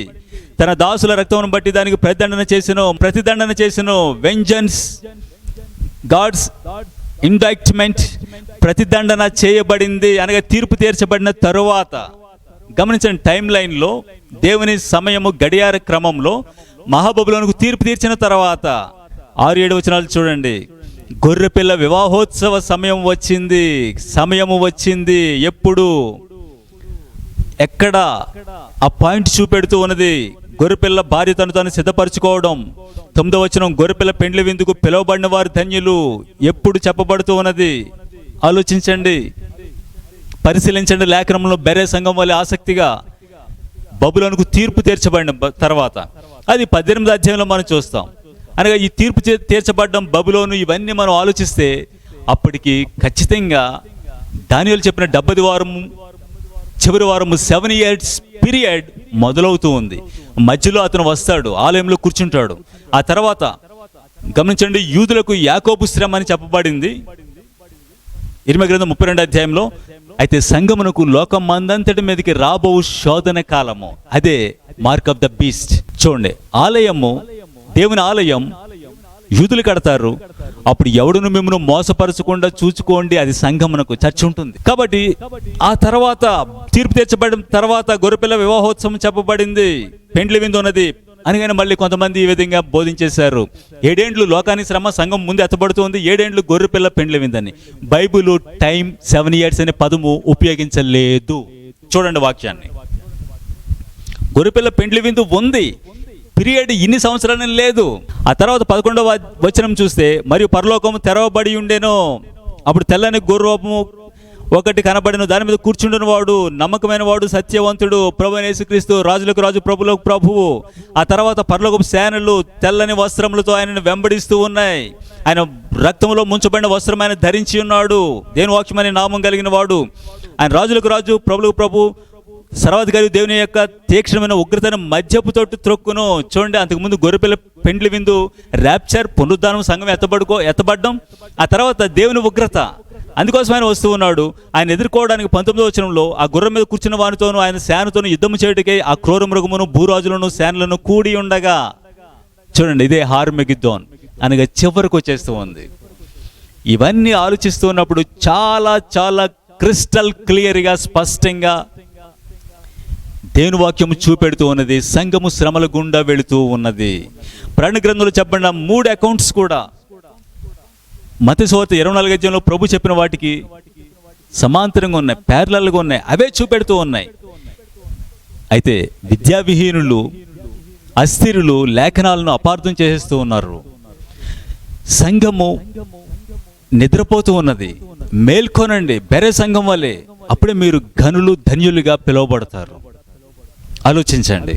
తన దాసుల రక్తమును బట్టి దానికి ప్రతిదండన చేసిన వెంజన్స్ గాడ్స్ ఇండైక్ట్మెంట్ ప్రతిదండన చేయబడింది అనగా తీర్పు తీర్చబడిన తరువాత. గమనించండి, టైం లైన్లో దేవుని సమయము గడియార క్రమంలో మహాబబులోనుకు తీర్పు తీర్చిన తర్వాత 6-7 వచనాలు చూడండి. గొర్రెపిల్ల వివాహోత్సవ సమయము వచ్చింది. ఎప్పుడు, ఎక్కడ? ఆ పాయింట్ చూపెడుతూ ఉన్నది. గొర్రెపిల్ల భార్య తను సిద్ధపరచుకోవడం. 9వ వచనం, గొర్రెపిల్ల పెండ్లి విందుకు పిలువబడిన వారు ధన్యులు. ఎప్పుడు చెప్పబడుతూ ఉన్నది? ఆలోచించండి, పరిశీలించండి. లేఖనంలో బెరే సంఘం వల్ల ఆసక్తిగా బబులోనుకు తీర్పు తీర్చబడిన తర్వాత అది 18వ అధ్యాయంలో మనం చూస్తాం. అనగా ఈ తీర్పు తీర్చబడ్డం బబులోను, ఇవన్నీ మనం ఆలోచిస్తే అప్పటికి ఖచ్చితంగా దానియేలు చెప్పిన 70వ వారము చివరి వారము 7 years పీరియడ్ మొదలవుతూ ఉంది. మధ్యలో అతను వస్తాడు, ఆలయంలో కూర్చుంటాడు. ఆ తర్వాత గమనించండి, యూదులకు యాకోబు శ్రమ అని చెప్పబడింది ఇర్మీయా గ్రంథం 32వ అధ్యాయంలో. అయితే సంఘమునకు లోకం మందంతటి మీదకి రాబో శోధన కాలము, అదే మార్క్ ఆఫ్ ద బీస్ట్. చూడండి, ఆలయము, దేవుని ఆలయం యూదులు కడతారు. అప్పుడు ఎవడును మిమ్మల్ని మోసపరచకుండా చూసుకోండి, అది సంఘమునకు చర్చ ఉంటుంది. కాబట్టి ఆ తర్వాత తీర్పు తీర్చబడిన తర్వాత గొర్రెపిల్ల వివాహోత్సవం చెప్పబడింది, పెండ్లి విందు ఉన్నది అనగానే మళ్ళీ కొంతమంది ఈ విధంగా బోధించేశారు. 7 ఏండ్లు లోకానికి శ్రమ, సంఘం ముందు ఎత్తబడుతుంది. 7 ఏండ్లు గొర్రెపిల్ల పెండ్లి విందని. బైబిల్ టైం 7 years అనే పదము ఉపయోగించలేదు. చూడండి వాక్యాన్ని. గొర్రెపిల్ల పెండ్లి విందు ఉంది, పీరియడ్ ఇన్ని సంవత్సరాలు లేదు. ఆ తర్వాత 11వ వచనం చూస్తే, మరియు పరలోకము తెరవబడి ఉండెను. అప్పుడు తెల్లని గుర్రము ఒకటి కనబడిన, దాని మీద కూర్చుండిన వాడు నమ్మకమైన వాడు, సత్యవంతుడు, ప్రభువైన యేసుక్రీస్తు, రాజులకు రాజు, ప్రభువులకు ప్రభువు. ఆ తర్వాత పరలోకపు సేనలు తెల్లని వస్త్రములతో ఆయనను వెంబడిస్తూ ఉన్నాయి. ఆయన రక్తంలో ముంచబడిన వస్త్రం ఆయన ధరించి ఉన్నాడు. దేవుని వాక్యమనే నామం కలిగిన వాడు. ఆయన రాజులకు రాజు, ప్రభువులకు ప్రభు, సర్వాధికారి, దేవుని యొక్క తీక్షణమైన ఉగ్రతను మధ్యపు తోటి త్రొక్కును. చూడండి, అంతకుముందు గొర్రెపిల్ల పెండ్లి విందు, ర్యాప్చర్, పునరుద్ధానం, సంఘం ఎత్తబడ్డం. ఆ తర్వాత దేవుని ఉగ్రత, అందుకోసం ఆయన వస్తూ ఉన్నాడు. ఆయన ఎదుర్కోవడానికి 19వ వచనంలో ఆ గుర్రం మీద కూర్చున్న వానితోనూ ఆయన సేనతోనూ యుద్ధము చేయటకై ఆ క్రూర మృగమును, భూరాజులను, సేనలను కూడి ఉండగా. చూడండి, ఇదే హార్మెగిద్దోన్ అనగా చివరికి వచ్చేస్తూ ఉంది. ఇవన్నీ ఆలోచిస్తూ ఉన్నప్పుడు చాలా చాలా క్రిస్టల్ క్లియర్గా, స్పష్టంగా దేవుని వాక్యము చూపెడుతూ ఉన్నది. సంఘము శ్రమల గుండా వెళుతూ ఉన్నది. ప్రకటన గ్రంథంలో చెప్పబడిన 3 అకౌంట్స్ కూడా మత్తయి సువార్త 24వ అధ్యాయంలో ప్రభు చెప్పిన వాటికి సమాంతరంగా ఉన్నాయి, ప్యారలల్గా ఉన్నాయి. అవే చూపెడుతూ ఉన్నాయి. అయితే విద్యావిహీనులు, అస్థిరులు లేఖనాలను అపార్థం చేసేస్తూ ఉన్నారు. సంఘము నిద్రపోతూ ఉన్నది. మేల్కొనండి, బెరే సంఘం వల్లే. అప్పుడే మీరు ఘనులు, ధన్యులుగా పిలువబడతారు. ఆలోచించండి.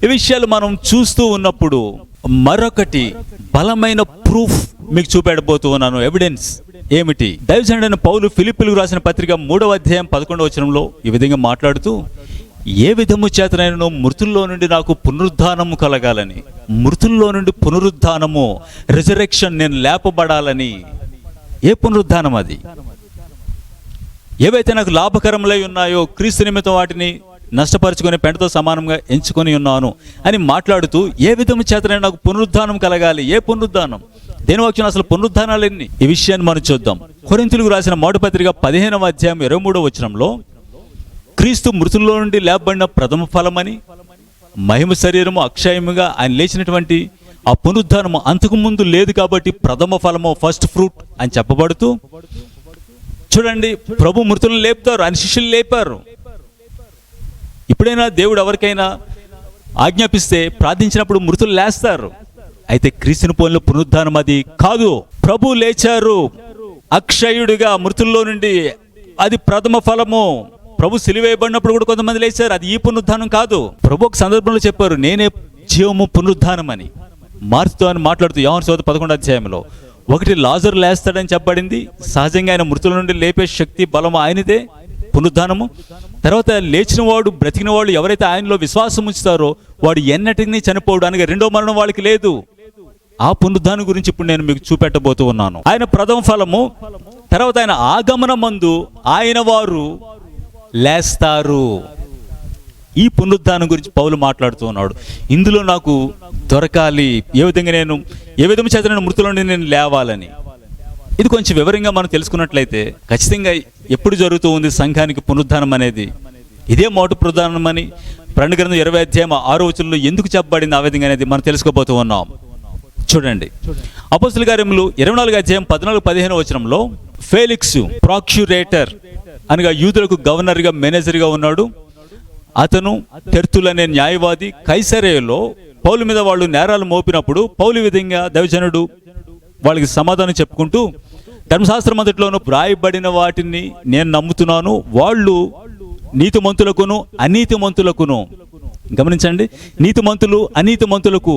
ఈ విషయాలు మనం చూస్తూ ఉన్నప్పుడు మరొకటి బలమైన ప్రూఫ్ మీకు చూపెడబోతూ ఉన్నాను. ఎవిడెన్స్ ఏమిటి? దైవజనుడైన పౌలు ఫిలిప్పీయులకు రాసిన పత్రిక 3వ అధ్యాయం 11వ వచనంలో ఈ విధంగా మాట్లాడుతూ, ఏ విధము చేతనైనను మృతుల్లో నుండి నాకు పునరుద్ధానము కలగాలని, మృతుల్లో నుండి పునరుద్ధానము, రిజరెక్షన్, నేను లేపబడాలని. ఏ పునరుద్ధానం అది? ఏవైతే నాకు లాభకరములై ఉన్నాయో క్రీస్తు నిమిత్తం వాటిని నష్టపరుచుకొని పెంటతో సమానంగా ఎంచుకొని ఉన్నాను అని మాట్లాడుతూ, ఏ విధము చేతనైనా నాకు పునరుద్ధానం కలగాలి. ఏ పునరుద్ధానం? దేని వాక్యం అసలు పునరుద్ధానాలు ఎన్ని? ఈ విషయాన్ని మనం చూద్దాం. కొరింథీయులకు రాసిన మొదటి పత్రిక 15వ అధ్యాయం 23వ వచనంలో, క్రీస్తు మృతుల్లో నుండి లేపబడిన ప్రథమ ఫలమని, మహిమ శరీరము అక్షయముగా ఆయన లేచినటువంటి ఆ పునరుద్ధానము అంతకు ముందు లేదు కాబట్టి ప్రథమ ఫలము, ఫస్ట్ ఫ్రూట్ అని చెప్పబడుతూ, చూడండి, ప్రభు మృతులను లేపుతారు, ఆయన శిష్యులు లేపారు. ఇప్పుడైనా దేవుడు ఎవరికైనా ఆజ్ఞాపిస్తే ప్రార్థించినప్పుడు మృతులు లేస్తారు. అయితే క్రీస్తుని పోలిన పునరుద్ధానం అది కాదు. ప్రభు లేచారు అక్షయుడిగా మృతుల్లో నుండి, అది ప్రథమ ఫలము. ప్రభు సిలువేయబడినప్పుడు కూడా కొంతమంది లేచారు. అది ఈ పునరుద్ధానం కాదు. ప్రభు ఒక సందర్భంలో చెప్పారు, నేనే జీవము పునరుద్ధానం అని. మార్చుతో అని మాట్లాడుతూ యోహాను సువార్త 11వ అధ్యాయంలో ఒకటి లాజరు లేస్తాడని చెప్పబడింది. సహజంగా ఆయన మృతుల నుండి లేపే శక్తి బలము ఆయనదే, పునరుద్ధానము. తర్వాత లేచిన వాడు, బ్రతికిన వాడు ఎవరైతే ఆయనలో విశ్వాసం ఉంచుతారో వాడు ఎన్నటినీ చనిపోవడం, అనగా రెండో మరణం వాళ్ళకి లేదు. ఆ పునరుద్ధానం గురించి ఇప్పుడు నేను మీకు చూపెట్టబోతూ ఉన్నాను. ఆయన ప్రథమ ఫలము, తర్వాత ఆయన ఆగమన మందు ఆయన వారు లేస్తారు. ఈ పునరుద్ధానం గురించి పౌలు మాట్లాడుతూ ఉన్నాడు. ఇందులో నాకు దొరకాలి, ఏ విధంగా చేత నేను మృతుల నుండి నేను లేవాలని. ఇది కొంచెం వివరంగా మనం తెలుసుకున్నట్లయితే ఖచ్చితంగా ఎప్పుడు జరుగుతూ ఉంది సంఘానికి పునరుద్ధానం అనేది? ఇదే మొదటి పునరుద్ధానం అని ప్రకటన గ్రంథం 20వ అధ్యాయం 6వ వచనంలో ఎందుకు చెప్పబడింది ఆ విధంగా అనేది మనం తెలుసుకోబోతూ ఉన్నాం. చూడండి, అపోస్తలుల కార్యములు 24వ అధ్యాయం 14-15వ వచనంలో ఫేలిక్స్ ప్రాక్యురేటర్ అనగా యూదులకు గవర్నర్గా, మేనేజర్గా ఉన్నాడు. అతను తెర్తులు అనే న్యాయవాది. కైసరేయులో పౌలు మీద వాళ్ళు నేరాలు మోపినప్పుడు పౌలు విధంగా దైవజనుడు వాళ్ళకి సమాధానం చెప్పుకుంటూ, ధర్మశాస్త్రం అంతట్లోనూ వ్రాయబడిన వాటిని నేను నమ్ముతున్నాను, వాళ్ళు నీతిమంతులకును అనీతిమంతులకును, గమనించండి, నీతిమంతులు అనీతిమంతులకు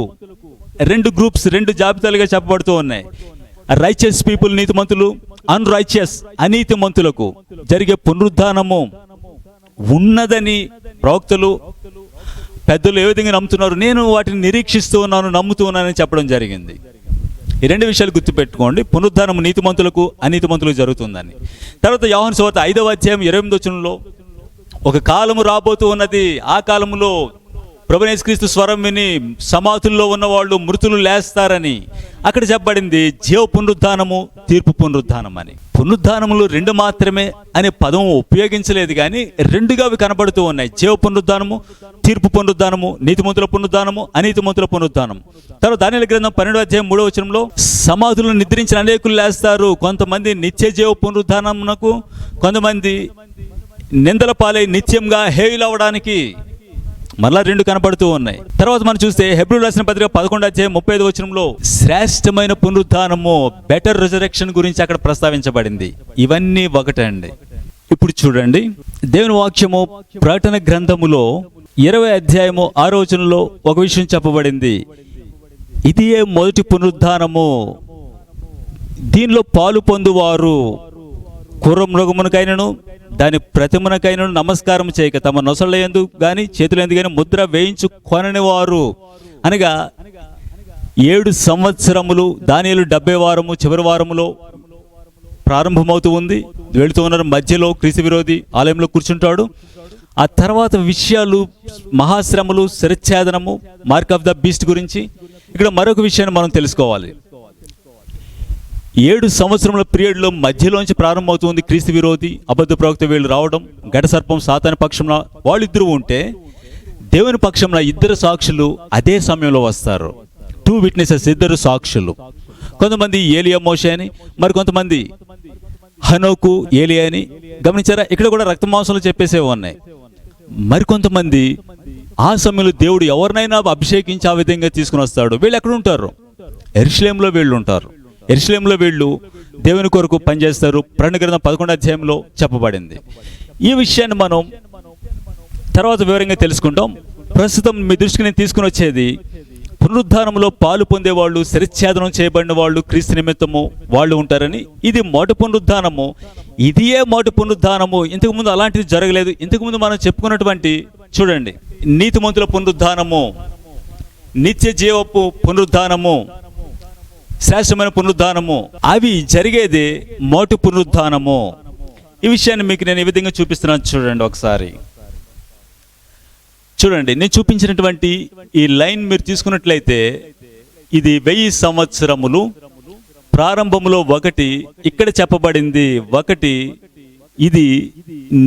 రెండు గ్రూప్స్, రెండు జాబితాలుగా చెప్పబడుతూ ఉన్నాయి. రైచియస్ పీపుల్ నీతిమంతులు, అన్రైచియస్ అనీతిమంతులకు జరిగే పునరుద్ధానము ఉన్నదని ప్రవక్తలు, పెద్దలు ఏ విధంగా నమ్ముతున్నారు, నేను వాటిని నిరీక్షిస్తూ ఉన్నాను, నమ్ముతూ ఉన్నానని చెప్పడం జరిగింది. ఈ రెండు విషయాలు గుర్తుపెట్టుకోండి. పునరుద్ధానం నీతిమంతులకు అనీతిమంతులకు జరుగుతుందని. తర్వాత యోహాను సువార్త 5వ అధ్యాయం 28వ వచనంలో ఒక కాలము రాబోతూ ఉన్నది, ఆ కాలములో ప్రభువైన యేసుక్రీస్తు స్వరం విని సమాధుల్లో ఉన్నవాళ్ళు మృతులు లేస్తారని అక్కడ చెప్పబడింది. జీవ పునరుద్ధానము, తీర్పు పునరుద్ధానం అని. పునరుద్ధానములు రెండు మాత్రమే అనే పదం ఉపయోగించలేదు, కానీ రెండుగా అవి కనబడుతూ ఉన్నాయి. జీవ పునరుద్ధానము, తీర్పు పునరుద్ధానము, నీతిమంతుల పునరుద్ధానము, అనీతిమంతుల పునరుద్ధానం. తర్వాత దానియేలు గ్రంథం 12వ అధ్యాయం 3వ వచనంలో సమాధులను నిద్రించిన అనేకులు లేస్తారు. కొంతమంది నిత్య జీవ పునరుద్ధానమునకు, కొంతమంది నిందల పాలై నిత్యంగా హేయులవడానికి. మరలా రెండు కనపడుతూ ఉన్నాయి. తర్వాత మనం చూస్తే హెబ్రీయులకు రాసిన పత్రిక 11వ అధ్యాయం 35వ వచనంలో శ్రేష్టమైన పునరుద్ధానము, బెటర్ రిజరెక్షన్ గురించి అక్కడ ప్రస్తావించబడింది. ఇవన్నీ ఒకటే అండి. ఇప్పుడు చూడండి, దేవుని వాక్యము ప్రకటన గ్రంథములో 20వ అధ్యాయము 6వ వచనంలో ఒక విషయం చెప్పబడింది. ఇది మొదటి పునరుద్ధానము, దీనిలో పాలు పొందువారు కుర్ర మృగమునకైనను దాని ప్రతిమనకైనను నమస్కారం చేయక తమ నొసళ్ళ యందు గాని చేతుల యందు గాని ముద్ర వేయించు కొనని వారు. అనగా 7 సంవత్సరములు, దానియేలు 70 వారము చివరి వారములో ప్రారంభమవుతూ ఉంది. వెళుతూ ఉన్నారు, మధ్యలో క్రీస్తు విరోధి ఆలయంలో కూర్చుంటాడు. ఆ తర్వాత విషయాలు, మహాశ్రమలు, శిరచ్ఛేదనము, మార్క్ ఆఫ్ ద బీస్ట్ గురించి ఇక్కడ మరొక విషయాన్ని మనం తెలుసుకోవాలి. 7 సంవత్సరముల పీరియడ్లో మధ్యలోంచి ప్రారంభమవుతుంది క్రీస్తు విరోధి, అబద్ధ ప్రవక్త వీళ్ళు రావడం. ఘట సర్పం సాతాను పక్షంలో వాళ్ళిద్దరూ ఉంటే, దేవుని పక్షంలో 2 సాక్షులు అదే సమయంలో వస్తారు. 2 విట్నెసెస్, 2 సాక్షులు. కొంతమంది ఏలియా మోషే అని, మరి కొంతమంది హనోకు ఏలియా అని. గమనించారా? ఇక్కడ కూడా రక్త మాంసాలు చెప్పేసేవి ఉన్నాయి. మరికొంతమంది ఆ సమయంలో దేవుడు ఎవరినైనా అభిషేకించి ఆ విధంగా తీసుకుని వస్తాడు. వీళ్ళు ఎక్కడ ఉంటారు? యెరూషలేములో వీళ్ళు ఉంటారు. యెరూషలేములో వీళ్ళు దేవుని కొరకు పనిచేస్తారు. ప్రకటన గ్రంథం 11వ అధ్యాయంలో చెప్పబడింది. ఈ విషయాన్ని మనం తర్వాత వివరంగా తెలుసుకుంటాం. ప్రస్తుతం మీ దృష్టికి నేను తీసుకుని వచ్చేది, పునరుద్ధానంలో పాలు పొందేవాళ్ళు, శిరచ్ఛేదనం చేయబడిన వాళ్ళు క్రీస్తు నిమిత్తము వాళ్ళు ఉంటారని. ఇది మొదటి పునరుద్ధానము, ఇదియే మొదటి పునరుద్ధానము. ఇంతకుముందు అలాంటిది జరగలేదు. ఇంతకుముందు మనం చెప్పుకున్నటువంటి, చూడండి, నీతిమంతుల పునరుద్ధానము, నిత్య జీవపు పునరుద్ధానము, శ్రేష్టమైన పునరుద్ధానము, అవి జరిగేది మొదటి పునరుద్ధానము. ఈ విషయాన్ని మీకు నేను ఈ విధంగా చూపిస్తున్నాను. చూడండి ఒకసారి. చూడండి, నేను చూపించినటువంటి ఈ లైన్ మీరు తీసుకున్నట్లయితే ఇది 1000 సంవత్సరములు. ప్రారంభములో 1 ఇక్కడ చెప్పబడింది, 1 ఇది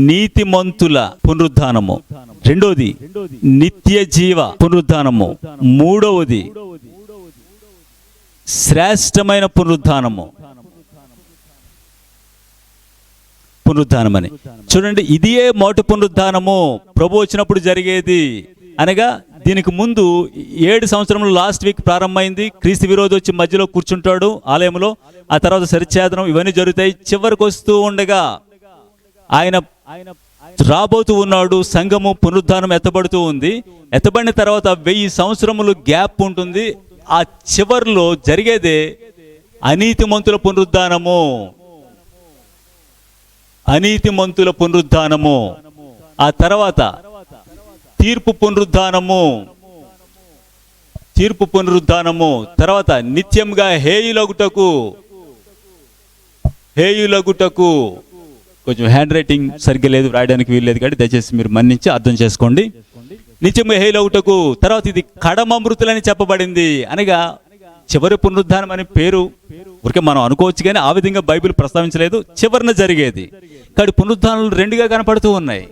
నీతిమంతుల పునరుద్ధానము, 2వది నిత్య జీవ పునరుద్ధానము, 3వది శ్రేష్టమైన పునరుద్ధానమని. చూడండి, ఇదియే మొదటి పునరుద్ధానము, ప్రభు వచ్చినప్పుడు జరిగేది. అనగా దీనికి ముందు 7 సంవత్సరములు లాస్ట్ వీక్ ప్రారంభమైంది. క్రీస్తు విరోధి వచ్చి మధ్యలో కూర్చుంటాడు ఆలయంలో. ఆ తర్వాత శిరచ్ఛేదనం, ఇవన్నీ జరుగుతాయి. చివరికి వస్తూ ఉండగా ఆయన రాబోతూ ఉన్నాడు. సంఘము పునరుద్ధానం ఎత్తబడుతూ ఉంది. ఎత్తబడిన తర్వాత 1000 సంవత్సరములు గ్యాప్ ఉంటుంది. ఆ చివర్లో జరిగేదే అనీతిమంతుల పునరుద్ధానము. అనీతిమంతుల పునరుద్ధానము. ఆ తర్వాత తీర్పు పునరుద్ధానము. తీర్పు పునరుద్ధానము తర్వాత నిత్యంగా హేయులగుటకు. కొంచెం హ్యాండ్ రైటింగ్ సరిగ్గా లేదు, రాయడానికి వీల్లేదు కాబట్టి దయచేసి మీరు మన్నించి అర్థం చేసుకోండి. నిత్యంగా హేయులగుటకు. తర్వాత ఇది కడమ మృతులని చెప్పబడింది. అనగా చివరి పునరుద్ధానం అనే పేరు ఊరికే మనం అనుకోవచ్చు కానీ ఆ విధంగా బైబిల్ ప్రస్తావించలేదు. చివరిన జరిగేది కాబట్టి పునరుద్ధానాలు రెండుగా కనపడుతూ ఉన్నాయి.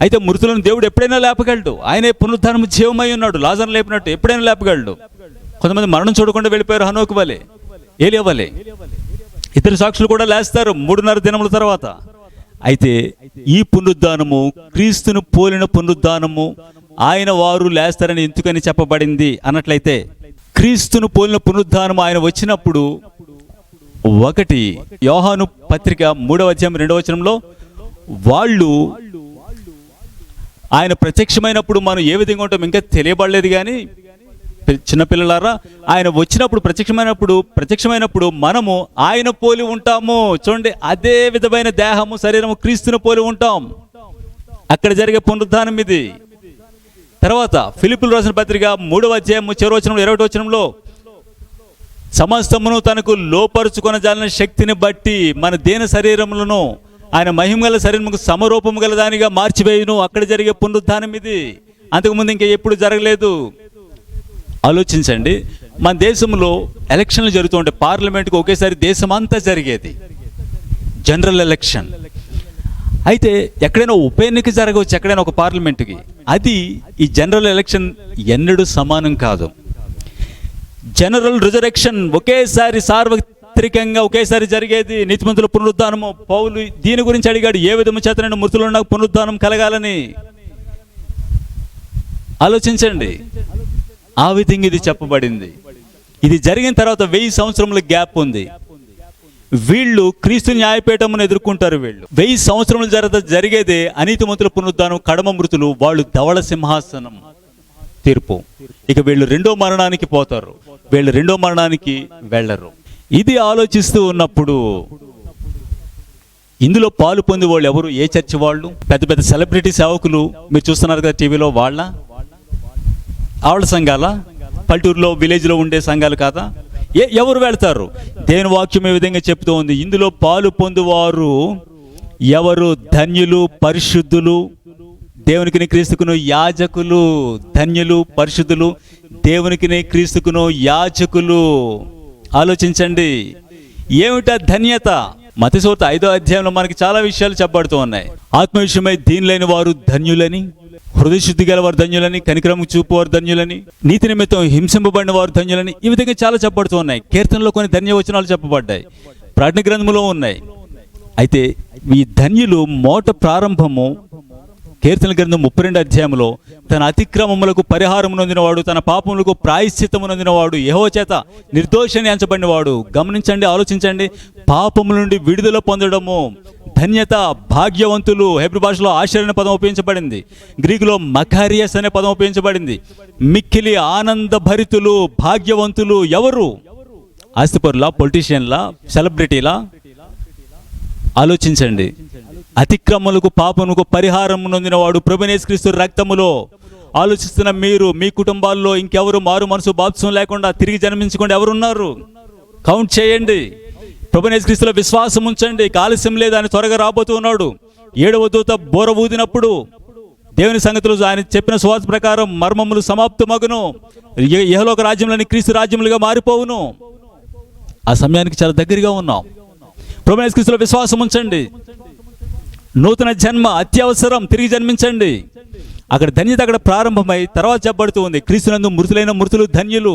అయితే మృతులను దేవుడు ఎప్పుడైనా లేపగలడు. ఆయనే పునరుద్ధానం జీవమై ఉన్నాడు. లాజరును లేపినట్టు ఎప్పుడైనా లేపగలడు. కొంతమంది మరణం చూడకుండా వెళ్ళిపోయారు, హనోకు వలె, ఏలియా వలె. ఇతర సాక్షులు కూడా లేస్తారు 3.5 దినముల తర్వాత. అయితే ఈ పునరుద్ధానము క్రీస్తును పోలిన పునరుద్ధానము. ఆయన వారు లేస్తారని ఎందుకని చెప్పబడింది అన్నట్లయితే, క్రీస్తును పోలిన పునరుద్ధానం ఆయన వచ్చినప్పుడు 1 యోహాను పత్రిక 3వ అధ్యాయం 2వ వచనంలో వాళ్ళు ఆయన ప్రత్యక్షమైనప్పుడు మనం ఏ విధంగా ఉంటాం ఇంకా తెలియబడలేదు. కానీ చిన్నపిల్లలారా, ఆయన వచ్చినప్పుడు ప్రత్యక్షమైనప్పుడు మనము ఆయన పోలి ఉంటాము. చూడండి, అదే విధమైన దేహము శరీరము క్రీస్తును పోలి ఉంటాం. అక్కడ జరిగే పునరుద్ధానం ఇది. తర్వాత ఫిలిప్పీయులకు రాసిన పత్రిక 3వ అధ్యాయం 4వ వచనం 21వ వచనంలో సమస్తమును తనకు లోపరుచుకొన జాలిన శక్తిని బట్టి మన దేన శరీరములను ఆయన మహిమగల శరీరముకు సమరూపము గల దానిగా మార్చివేయును. అక్కడ జరిగే పునరుద్ధానం ఇది. అంతకుముందు ఇంకా ఎప్పుడు జరగలేదు. ఆలోచించండి, మన దేశంలో ఎలక్షన్లు జరుగుతూ ఉంటాయి. పార్లమెంట్కి ఒకేసారి దేశం అంతా జరిగేది జనరల్ ఎలక్షన్. అయితే ఎక్కడైనా ఉప ఎన్నిక జరగవచ్చు, ఎక్కడైనా ఒక పార్లమెంటుకి. అది ఈ జనరల్ ఎలక్షన్ ఎన్నడూ సమానం కాదు. జనరల్ రిజరెక్షన్ ఒకేసారి సార్వత్రికంగా ఒకేసారి జరిగేది. నీతిమంతుల పునరుద్ధానము. పౌలు దీని గురించి అడిగాడు, ఏ విధము చేతనైనా మృతుల్లో నాకు పునరుద్ధానం కలగాలని. ఆలోచించండి, ఆ విధంగా ఇది చెప్పబడింది. ఇది జరిగిన తర్వాత 1000 సంవత్సరముల గ్యాప్ ఉంది. వీళ్ళు క్రీస్తు న్యాయపీఠమును ఎదుర్కొంటారు. వీళ్ళు 1000 సంవత్సరముల జరిగేదే అనీతిమంతుల పునరుద్ధానం, కడమ మృతులు. వాళ్ళు ధవళ సింహాసనం తీర్పు. ఇక వీళ్ళు 2వ మరణానికి పోతారు. వీళ్ళు 2వ మరణానికి వెళ్ళరు. ఇది ఆలోచిస్తూ ఉన్నప్పుడు ఇందులో పాలు పొందే వాళ్ళు ఎవరు? ఏ చర్చి వాళ్ళు? పెద్ద పెద్ద సెలబ్రిటీ సేవకులు మీరు చూస్తున్నారు కదా టీవీలో. వాళ్ళ సంఘాల, పల్లెటూరులో విలేజ్లో ఉండే సంఘాలు కాదా? ఎవరు వెళ్తారు? దేవుని వాక్యం ఏ విధంగా చెప్తూ ఉంది, ఇందులో పాలు పొందువారు ఎవరు? ధన్యులు, పరిశుద్ధులు, దేవునికి క్రీస్తుకును యాజకులు. ధన్యులు, పరిశుద్ధులు, దేవునికి క్రీస్తుకును యాజకులు. ఆలోచించండి, ఏమిటా ధన్యత? మత్తయి సువార్త 5వ అధ్యాయంలో మనకి చాలా విషయాలు చెప్పబడుతూ ఉన్నాయి. ఆత్మ విషయమై దీనులైన వారు ధన్యులని, హృదయ శుద్ధి గల వారు ధన్యులని, కనికరము చూపు వారు ధన్యులని, నీతి నిమిత్తం హింసింపబడిన వారు ధన్యులని. ఈ విధంగా చాలా చెప్పబడుతూ ఉన్నాయి. కీర్తనలో కొన్ని ధన్యవచనాలు చెప్పబడ్డాయి, ప్రకటన గ్రంథములో ఉన్నాయి. అయితే ఈ ధన్యులు మోట ప్రారంభము కీర్తన గ్రంథం 32వ అధ్యాయంలో తన అతిక్రమములకు పరిహారం నొందినవాడు, తన పాపములకు ప్రాయశ్చిత్తము నొందినవాడు, యెహోవా చేత నిర్దోషని ఎంచబడినవాడు. గమనించండి, ఆలోచించండి. పాపముల నుండి విడుదల పొందడము ధన్యత. భాగ్యవంతులు హెబ్రీ భాషలో ఆశ్చర్య అనే పదం ఉపయోగించబడింది. గ్రీకులో మకారియస్ అనే పదం ఉపయోగించబడింది. మిక్కిలి ఆనంద భరితులు, భాగ్యవంతులు ఎవరు? ఆస్తిపరులా, పొలిటీషియన్లా, సెలబ్రిటీలా? ఆలోచించండి. అతిక్రమములకు పాపములకు పరిహారం నొందినవాడు ప్రభువైన యేసుక్రీస్తు రక్తములో. ఆలోచిస్తున్న మీరు, మీ కుటుంబాల్లో ఇంకెవరు మారు మనసు బాప్తిసం లేకుండా తిరిగి జన్మించకుండా ఎవరున్నారు? కౌంట్ చేయండి. ప్రభువైన యేసుక్రీస్తులో విశ్వాసం ఉంచండి. ఆలస్యం లేదు, ఆయన త్వరగా రాబోతూ ఉన్నాడు. 7వ దూత బోర ఊదినప్పుడు దేవుని సంగతులు ఆయన చెప్పిన సువార్త ప్రకారం మర్మములు సమాప్తమగును. ఇహలోక రాజ్యంలోని క్రీస్తు రాజ్యములుగా మారిపోవును. ఆ సమయానికి చాలా దగ్గరగా ఉన్నాం. ప్రభువైన యేసుక్రీస్తులో విశ్వాసం ఉంచండి. నూతన జన్మ అత్యవసరం. తిరిగి జన్మించండి. అక్కడ ధన్యత అక్కడ ప్రారంభమై తర్వాత చెప్పబడుతూ ఉంది, క్రీస్తునందు మృతులైన మృతులు ధన్యులు.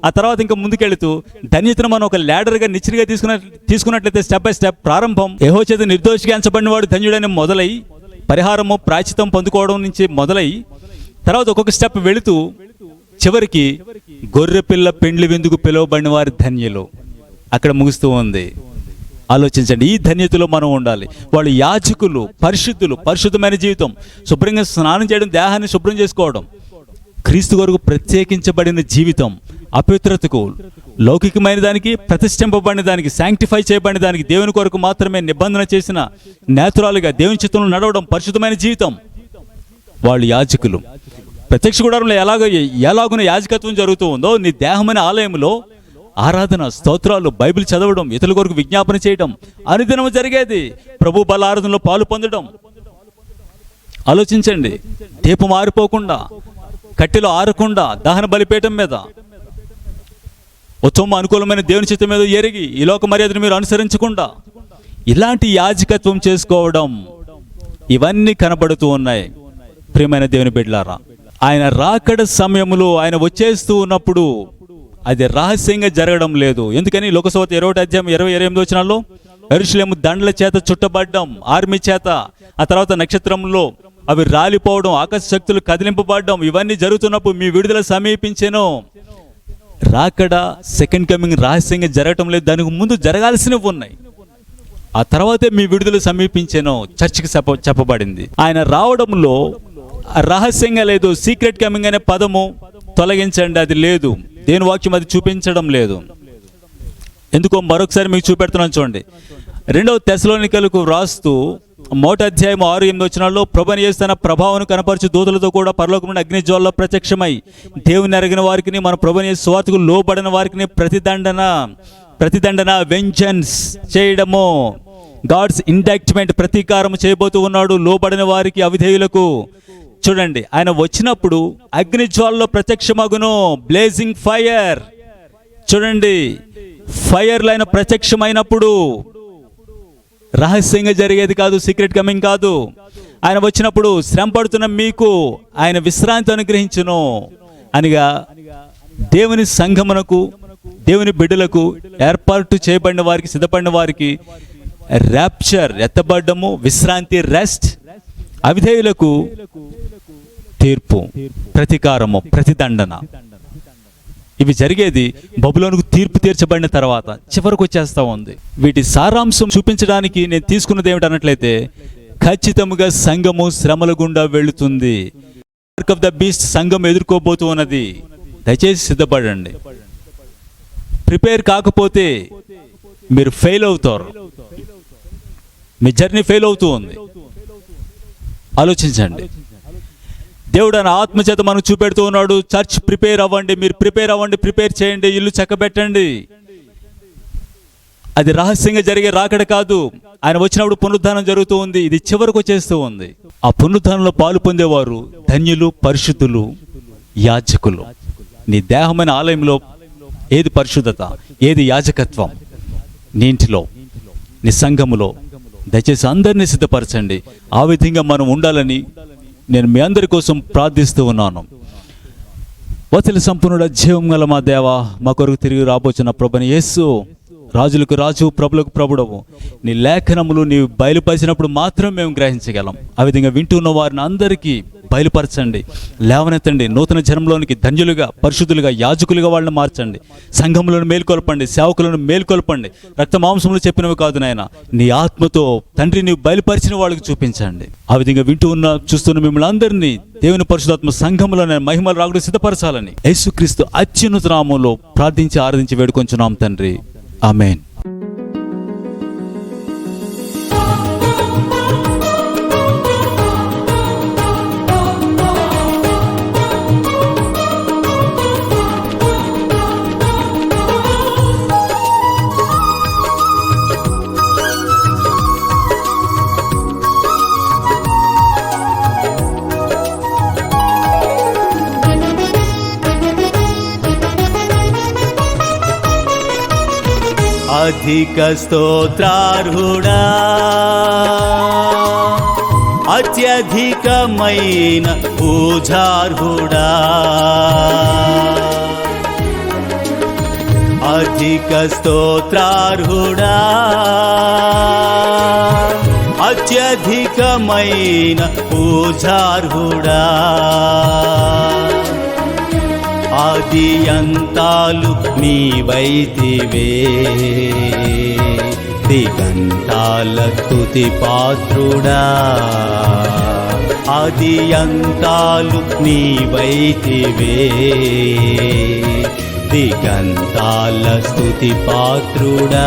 ఆ తర్వాత ఇంకా ముందుకెళ్తూ ధన్యతను మనం ఒక ల్యాడర్గా నిచ్చిగా తీసుకున్నట్లయితే స్టెప్ బై స్టెప్ ప్రారంభం యెహోవా చేత నిర్దోషిగా ఎంచబడిన వాడు ధన్యుడని మొదలై, పరిహారము ప్రాయశ్చిత్తం పొందుకోవడం నుంచి మొదలై, తర్వాత ఒక్కొక్క స్టెప్ వెళుతూ చివరికి గొర్రె పిల్ల పెండ్లి విందుకు పిలువబడిన వారి ధన్యులు. అక్కడ ముగుస్తూ ఉంది. ఆలోచించండి, ఈ ధన్యతలో మనం ఉండాలి. వాళ్ళు యాజకులు, పరిశుద్ధులు, పరిశుద్ధమైన జీవితం, శుభ్రంగా స్నానం చేయడం, దేహాన్ని శుభ్రం చేసుకోవడం, క్రీస్తు కొరకు ప్రత్యేకించబడిన జీవితం, అపవిత్రతకు, లౌకికమైన దానికి, ప్రతిష్ఠింపబడిన దానికి, శాంక్టిఫై చేయబడిన దానికి, దేవుని కొరకు మాత్రమే నిబంధన చేసిన నేత్రాలుగా దేవుని చిత్తంలో నడవడం, పరిశుద్ధమైన జీవితం. వాళ్ళు యాజకులు. ప్రత్యక్ష గుడారంలో ఎలాగున యాజకత్వం జరుగుతూ ఉందో, నీ దేహమైన ఆలయంలో ఆరాధన, స్తోత్రాలు, బైబిల్ చదవడం, ఇతరుల కొరకు విజ్ఞాపన చేయడం అనుదినం జరిగేది. ప్రభు బల ఆరాధనలో పాలు పొందడం. ఆలోచించండి, దీపం ఆరిపోకుండా, కట్టెలు ఆరకుండా, దహన బలిపీఠం మీద ఉత్తమ అనుకూలమైన దేవుని చిత్తం మీద ఎరిగి ఈ లోక మర్యాదను మీరు అనుసరించకుండా ఇలాంటి యాజకత్వం చేసుకోవడం, ఇవన్నీ కనబడుతూ ఉన్నాయి. ప్రియమైన దేవుని బిడ్డలారా, ఆయన రాకడ సమయంలో ఆయన వచ్చేస్తూ ఉన్నప్పుడు అది రహస్యంగా జరగడం లేదు. ఎందుకని? లోకసువార్త 20:28 యెరూషలేము దండల చేత చుట్టబడ్డం, ఆర్మీ చేత, ఆ తర్వాత నక్షత్రంలో అవి రాలిపోవడం, ఆకాశ శక్తులు కదిలింపబడ్డం, ఇవన్నీ జరుగుతున్నప్పుడు మీ విడుదల సమీపించెను. రాకడ, సెకండ్ కమింగ్ రహస్యంగా జరగటం లేదు, దానికి ముందు జరగాల్సినవి ఉన్నాయి. ఆ తర్వాతే మీ విడుదల సమీపించెను చర్చికి చెప్పబడింది. ఆయన రావడంలో రహస్యంగా లేదు. సీక్రెట్ కమింగ్ అనే పదము తొలగించండి, అది లేదు. దేని వాక్యం అది చూపించడం లేదు. ఎందుకో మరొకసారి మీకు చూపెడుతున్నాను చూడండి. 2వ తెస్సలోనికలకు వ్రాస్తూ 1:6-8 ప్రభువైన యేసు తన ప్రభావం కనపరచు దూతలతో కూడా పరలోకం నుండి అగ్ని జ్వాలలో ప్రత్యక్షమై దేవుని ఎరగిన వారికి, మన ప్రభువైన యేసు సువార్తకు లోబడిన వారికి ప్రతిదండన వెంజన్స్ చేయడము, గాడ్స్ ఇండాక్ట్మెంట్, ప్రతీకారం చేయబోతూ ఉన్నాడు లోబడిన వారికి, అవిధేయులకు. చూడండి, ఆయన వచ్చినప్పుడు అగ్ని జ్వాలలో ప్రత్యక్షమగును, బ్లేజింగ్ ఫైర్. చూడండి, ఫైర్లో ఆయన ప్రత్యక్షమైనప్పుడు రహస్యంగా జరిగేది కాదు, సీక్రెట్ కమింగ్ కాదు. ఆయన వచ్చినప్పుడు శ్రమ పడుతున్న మీకు ఆయన విశ్రాంతి అనుగ్రహించును అనిగా దేవుని సంఘమునకు, దేవుని బిడ్డలకు, ఏర్పాటు చేయబడిన వారికి, సిద్ధపడిన వారికి ర్యాప్చర్, ఎత్తబడ్డము, విశ్రాంతి, రెస్ట్. అవిధేయులకు తీర్పు, ప్రతీకారము, ప్రతిదండన. ఇవి జరిగేది బబులోనుకు తీర్పు తీర్చబడిన తర్వాత, చివరకు వచ్చేస్తా ఉంది. వీటి సారాంశం చూపించడానికి నేను తీసుకున్నది ఏమిటన్నట్లయితే, ఖచ్చితంగా సంఘము శ్రమల గుండా వెళుతుంది. మార్క్ ఆఫ్ ద బీస్ట్ సంఘం ఎదుర్కోబోతూ ఉన్నది. దయచేసి సిద్ధపడండి. ప్రిపేర్ కాకపోతే మీరు ఫెయిల్ అవుతారు. మీ జర్నీ ఫెయిల్ అవుతూ ఉంది. ఆలోచించండి. దేవుడు ఆయన ఆత్మచేత మనకు చూపెడుతూ ఉన్నాడు. చర్చ్ ప్రిపేర్ అవ్వండి, మీరు ప్రిపేర్ అవ్వండి, ప్రిపేర్ చేయండి, ఇల్లు చక్కబెట్టండి. అది రహస్యంగా జరిగే రాకడ కాదు. ఆయన వచ్చినప్పుడు పునరుద్ధానం జరుగుతూ ఉంది. ఇది చివరకు వచ్చేస్తూ ఉంది. ఆ పునరుద్ధానంలో పాలు పొందేవారు ధన్యులు, పరిశుద్ధులు, యాజకులు. నీ దేహమైన ఆలయంలో ఏది పరిశుద్ధత, ఏది యాజకత్వం, నీ ఇంటిలో, నీ సంఘములో దయచేసి అందరినీ సిద్ధపరచండి. ఆ విధంగా మనం ఉండాలని నేను మీ అందరి కోసం ప్రార్థిస్తూ ఉన్నాను. వచన సంపూర్ణుడ, జీవం గల మా దేవ, మా కొరకు తిరిగి రాబోచున్న ప్రభుని యేసు, రాజులకు రాజు, ప్రభులకు ప్రభుడవు, నీ లేఖనములు నీవు బయలుపరిచినప్పుడు మాత్రం మేము గ్రహించగలం. ఆ విధంగా వింటున్న వారిని అందరికీ బయలుపరచండి, లేవనెత్తండి. నూతన జన్మలోనికి ధన్యులుగా, పరిశుద్ధులుగా, యాజకులుగా వాళ్ళని మార్చండి. సంఘములను మేల్కొల్పండి, సేవకులను మేల్కొల్పండి. రక్త మాంసములు చెప్పినవి కాదు నాయన, నీ ఆత్మతో తండ్రి నీవు బయలుపరిచిన వాళ్ళకి చూపించండి. ఆ విధంగా చూస్తున్న మిమ్మల్ని అందరినీ దేవుని పరిశుద్ధాత్మ సంఘములో మహిమలు రాకుడు సిద్ధపరచాలని యేసుక్రీస్తు అత్యున్నత నామములో ప్రార్థించి ఆరాధించి వేడుకొంచున్నాం తండ్రి. ఆమేన్. అధిక స్తోత్రార్హుడా, అత్యధికమైన పూజార్హుడా, అధిక స్తోత్రార్హుడా, అత్యధికమైన పూజార్హుడా, ఆది అంతాలు నీవైతివే, దిగంతాల స్తుతి పాత్రుడా ఆది అంతాలు నీవైతివే దిగంతాల స్తుతి పాత్రుడా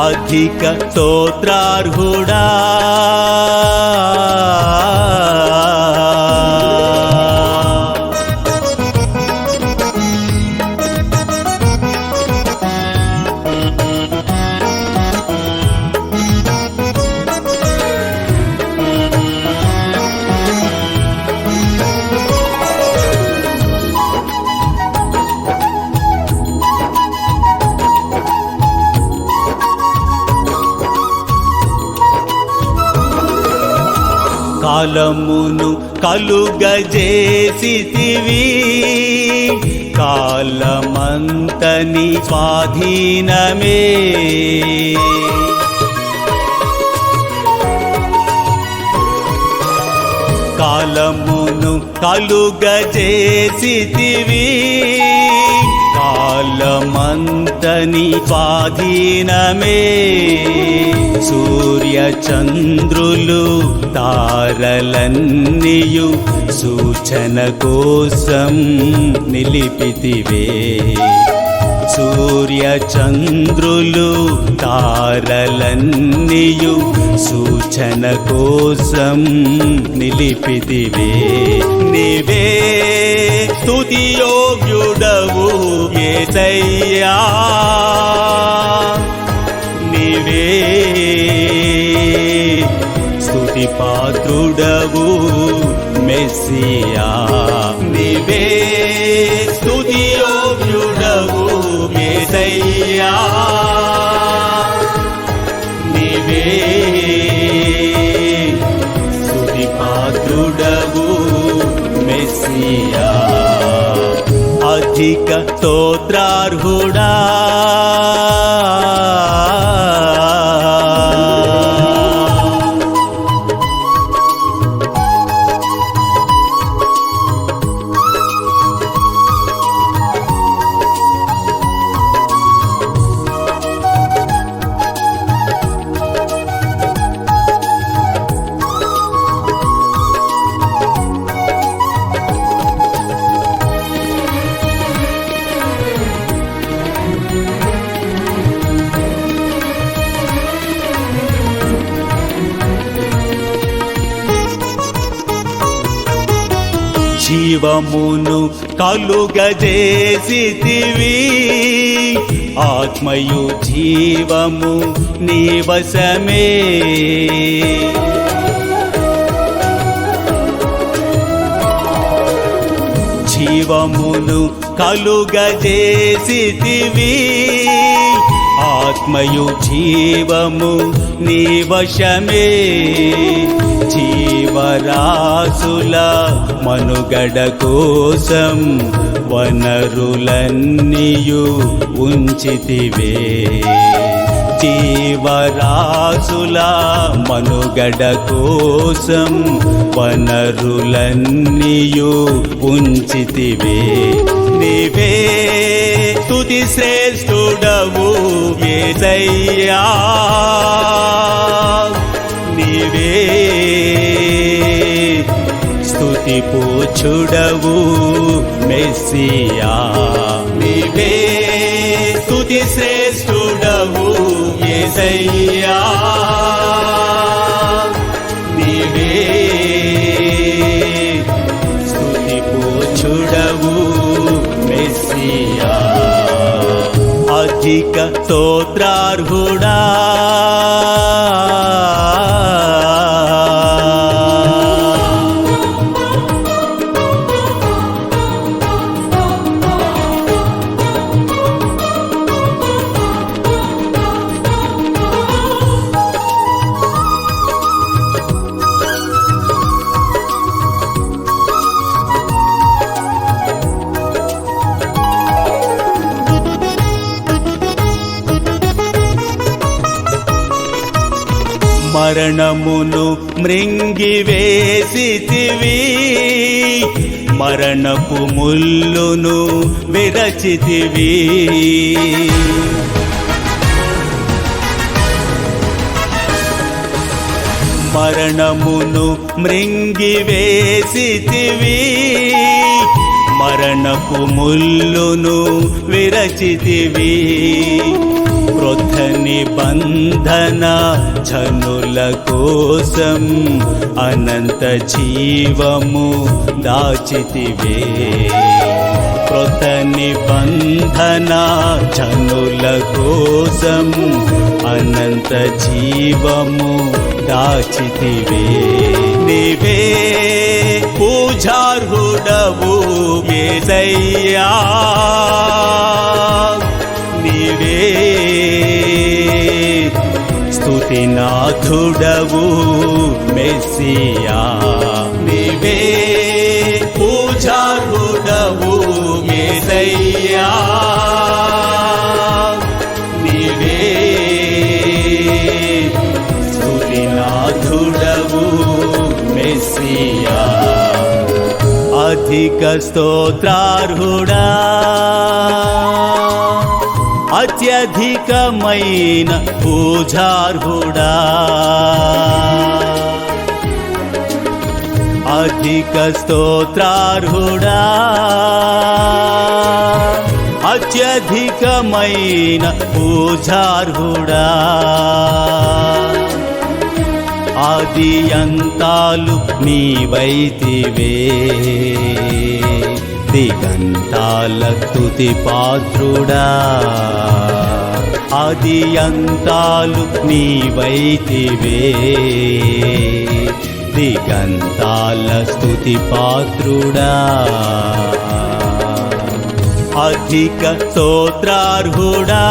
అధిక స్తోత్రార్హుడా కాలమును కలుగజేసితివి కాలమంతని స్వాధీనమే కాలమును కలుగజేసితివి కాలమంతని స్వాధీనమే సూర్య చంద్రులు తారలన్నీయు సూచన కోసం నిలిపితివే సూర్య చంద్రులు తారలన్నీయు సూచన కోసం నిలిపితివే నీవే స్తుతి యోగ్యుడవు యేసయ్యా నీవే స్తుతి పాత్రుడవు మెస్సియా నీవే స్తుతి యోగ్యుడవు యేసయ్యా నీవే స్తుతి పాత్రుడవు మెస్సియా అధిక స్తోత్రార్హుడా జీవమును కలుగజేసితివి ఆత్మయు జీవము నీ వశమే జీవమును కలుగజేసితివి ఆత్మయు జీవము నీ వశమే జీవరాశుల మనుగడ కోసం వనరులన్నీయు ఉంచితివే జీవరాశుల మనుగడ కోసం వనరులన్నీయు ఉంచితివే నీవే స్తుతి శ్రేష్ఠుడవు యేసయ్యా నీవే స్తుతి పూచుడవు మెస్సియా నీవే స్తుతి శ్రేష్ఠుడవు యేసయ్యా నీవే స్తుతి పూచుడవు మెస్సియా అధిక స్తోత్రార్హుడా మరణమును మృంగివేసితివి మరణపు ముల్లును విరచితివి మరణమును మృంగివేసితివి, మరణపు ముల్లును విరచితివి. క్రొత్త నిబంధన జనుల కోసం అనంత జీవము దాచితివే. క్రొత్త నిబంధన జనుల కోసం అనంత జీవము దాచితివే. నీవే పూజార్హుడవు యేసయ్యా, నీవే స్తుతినాథుడవు మెస్సియా. నీవే పూజార్హుడవు యేసయ్యా, నీవే స్తుతినాథుడవు మెస్సియా. అధిక స్తోత్రార్హుడా, అత్యధికమైన పూజార్హుడా. అధిక స్తోత్రార్హుడా, అత్యధికమైన పూజార్హుడా. ఆది అంతాలు నీవైతివే, దిగంతాల స్తుతి పాత్రుడా. ఆది అంతాలు నీవైతివే, దిగంతాల స్తుతి పాత్రుడా. అధిక స్తోత్రార్హుడా,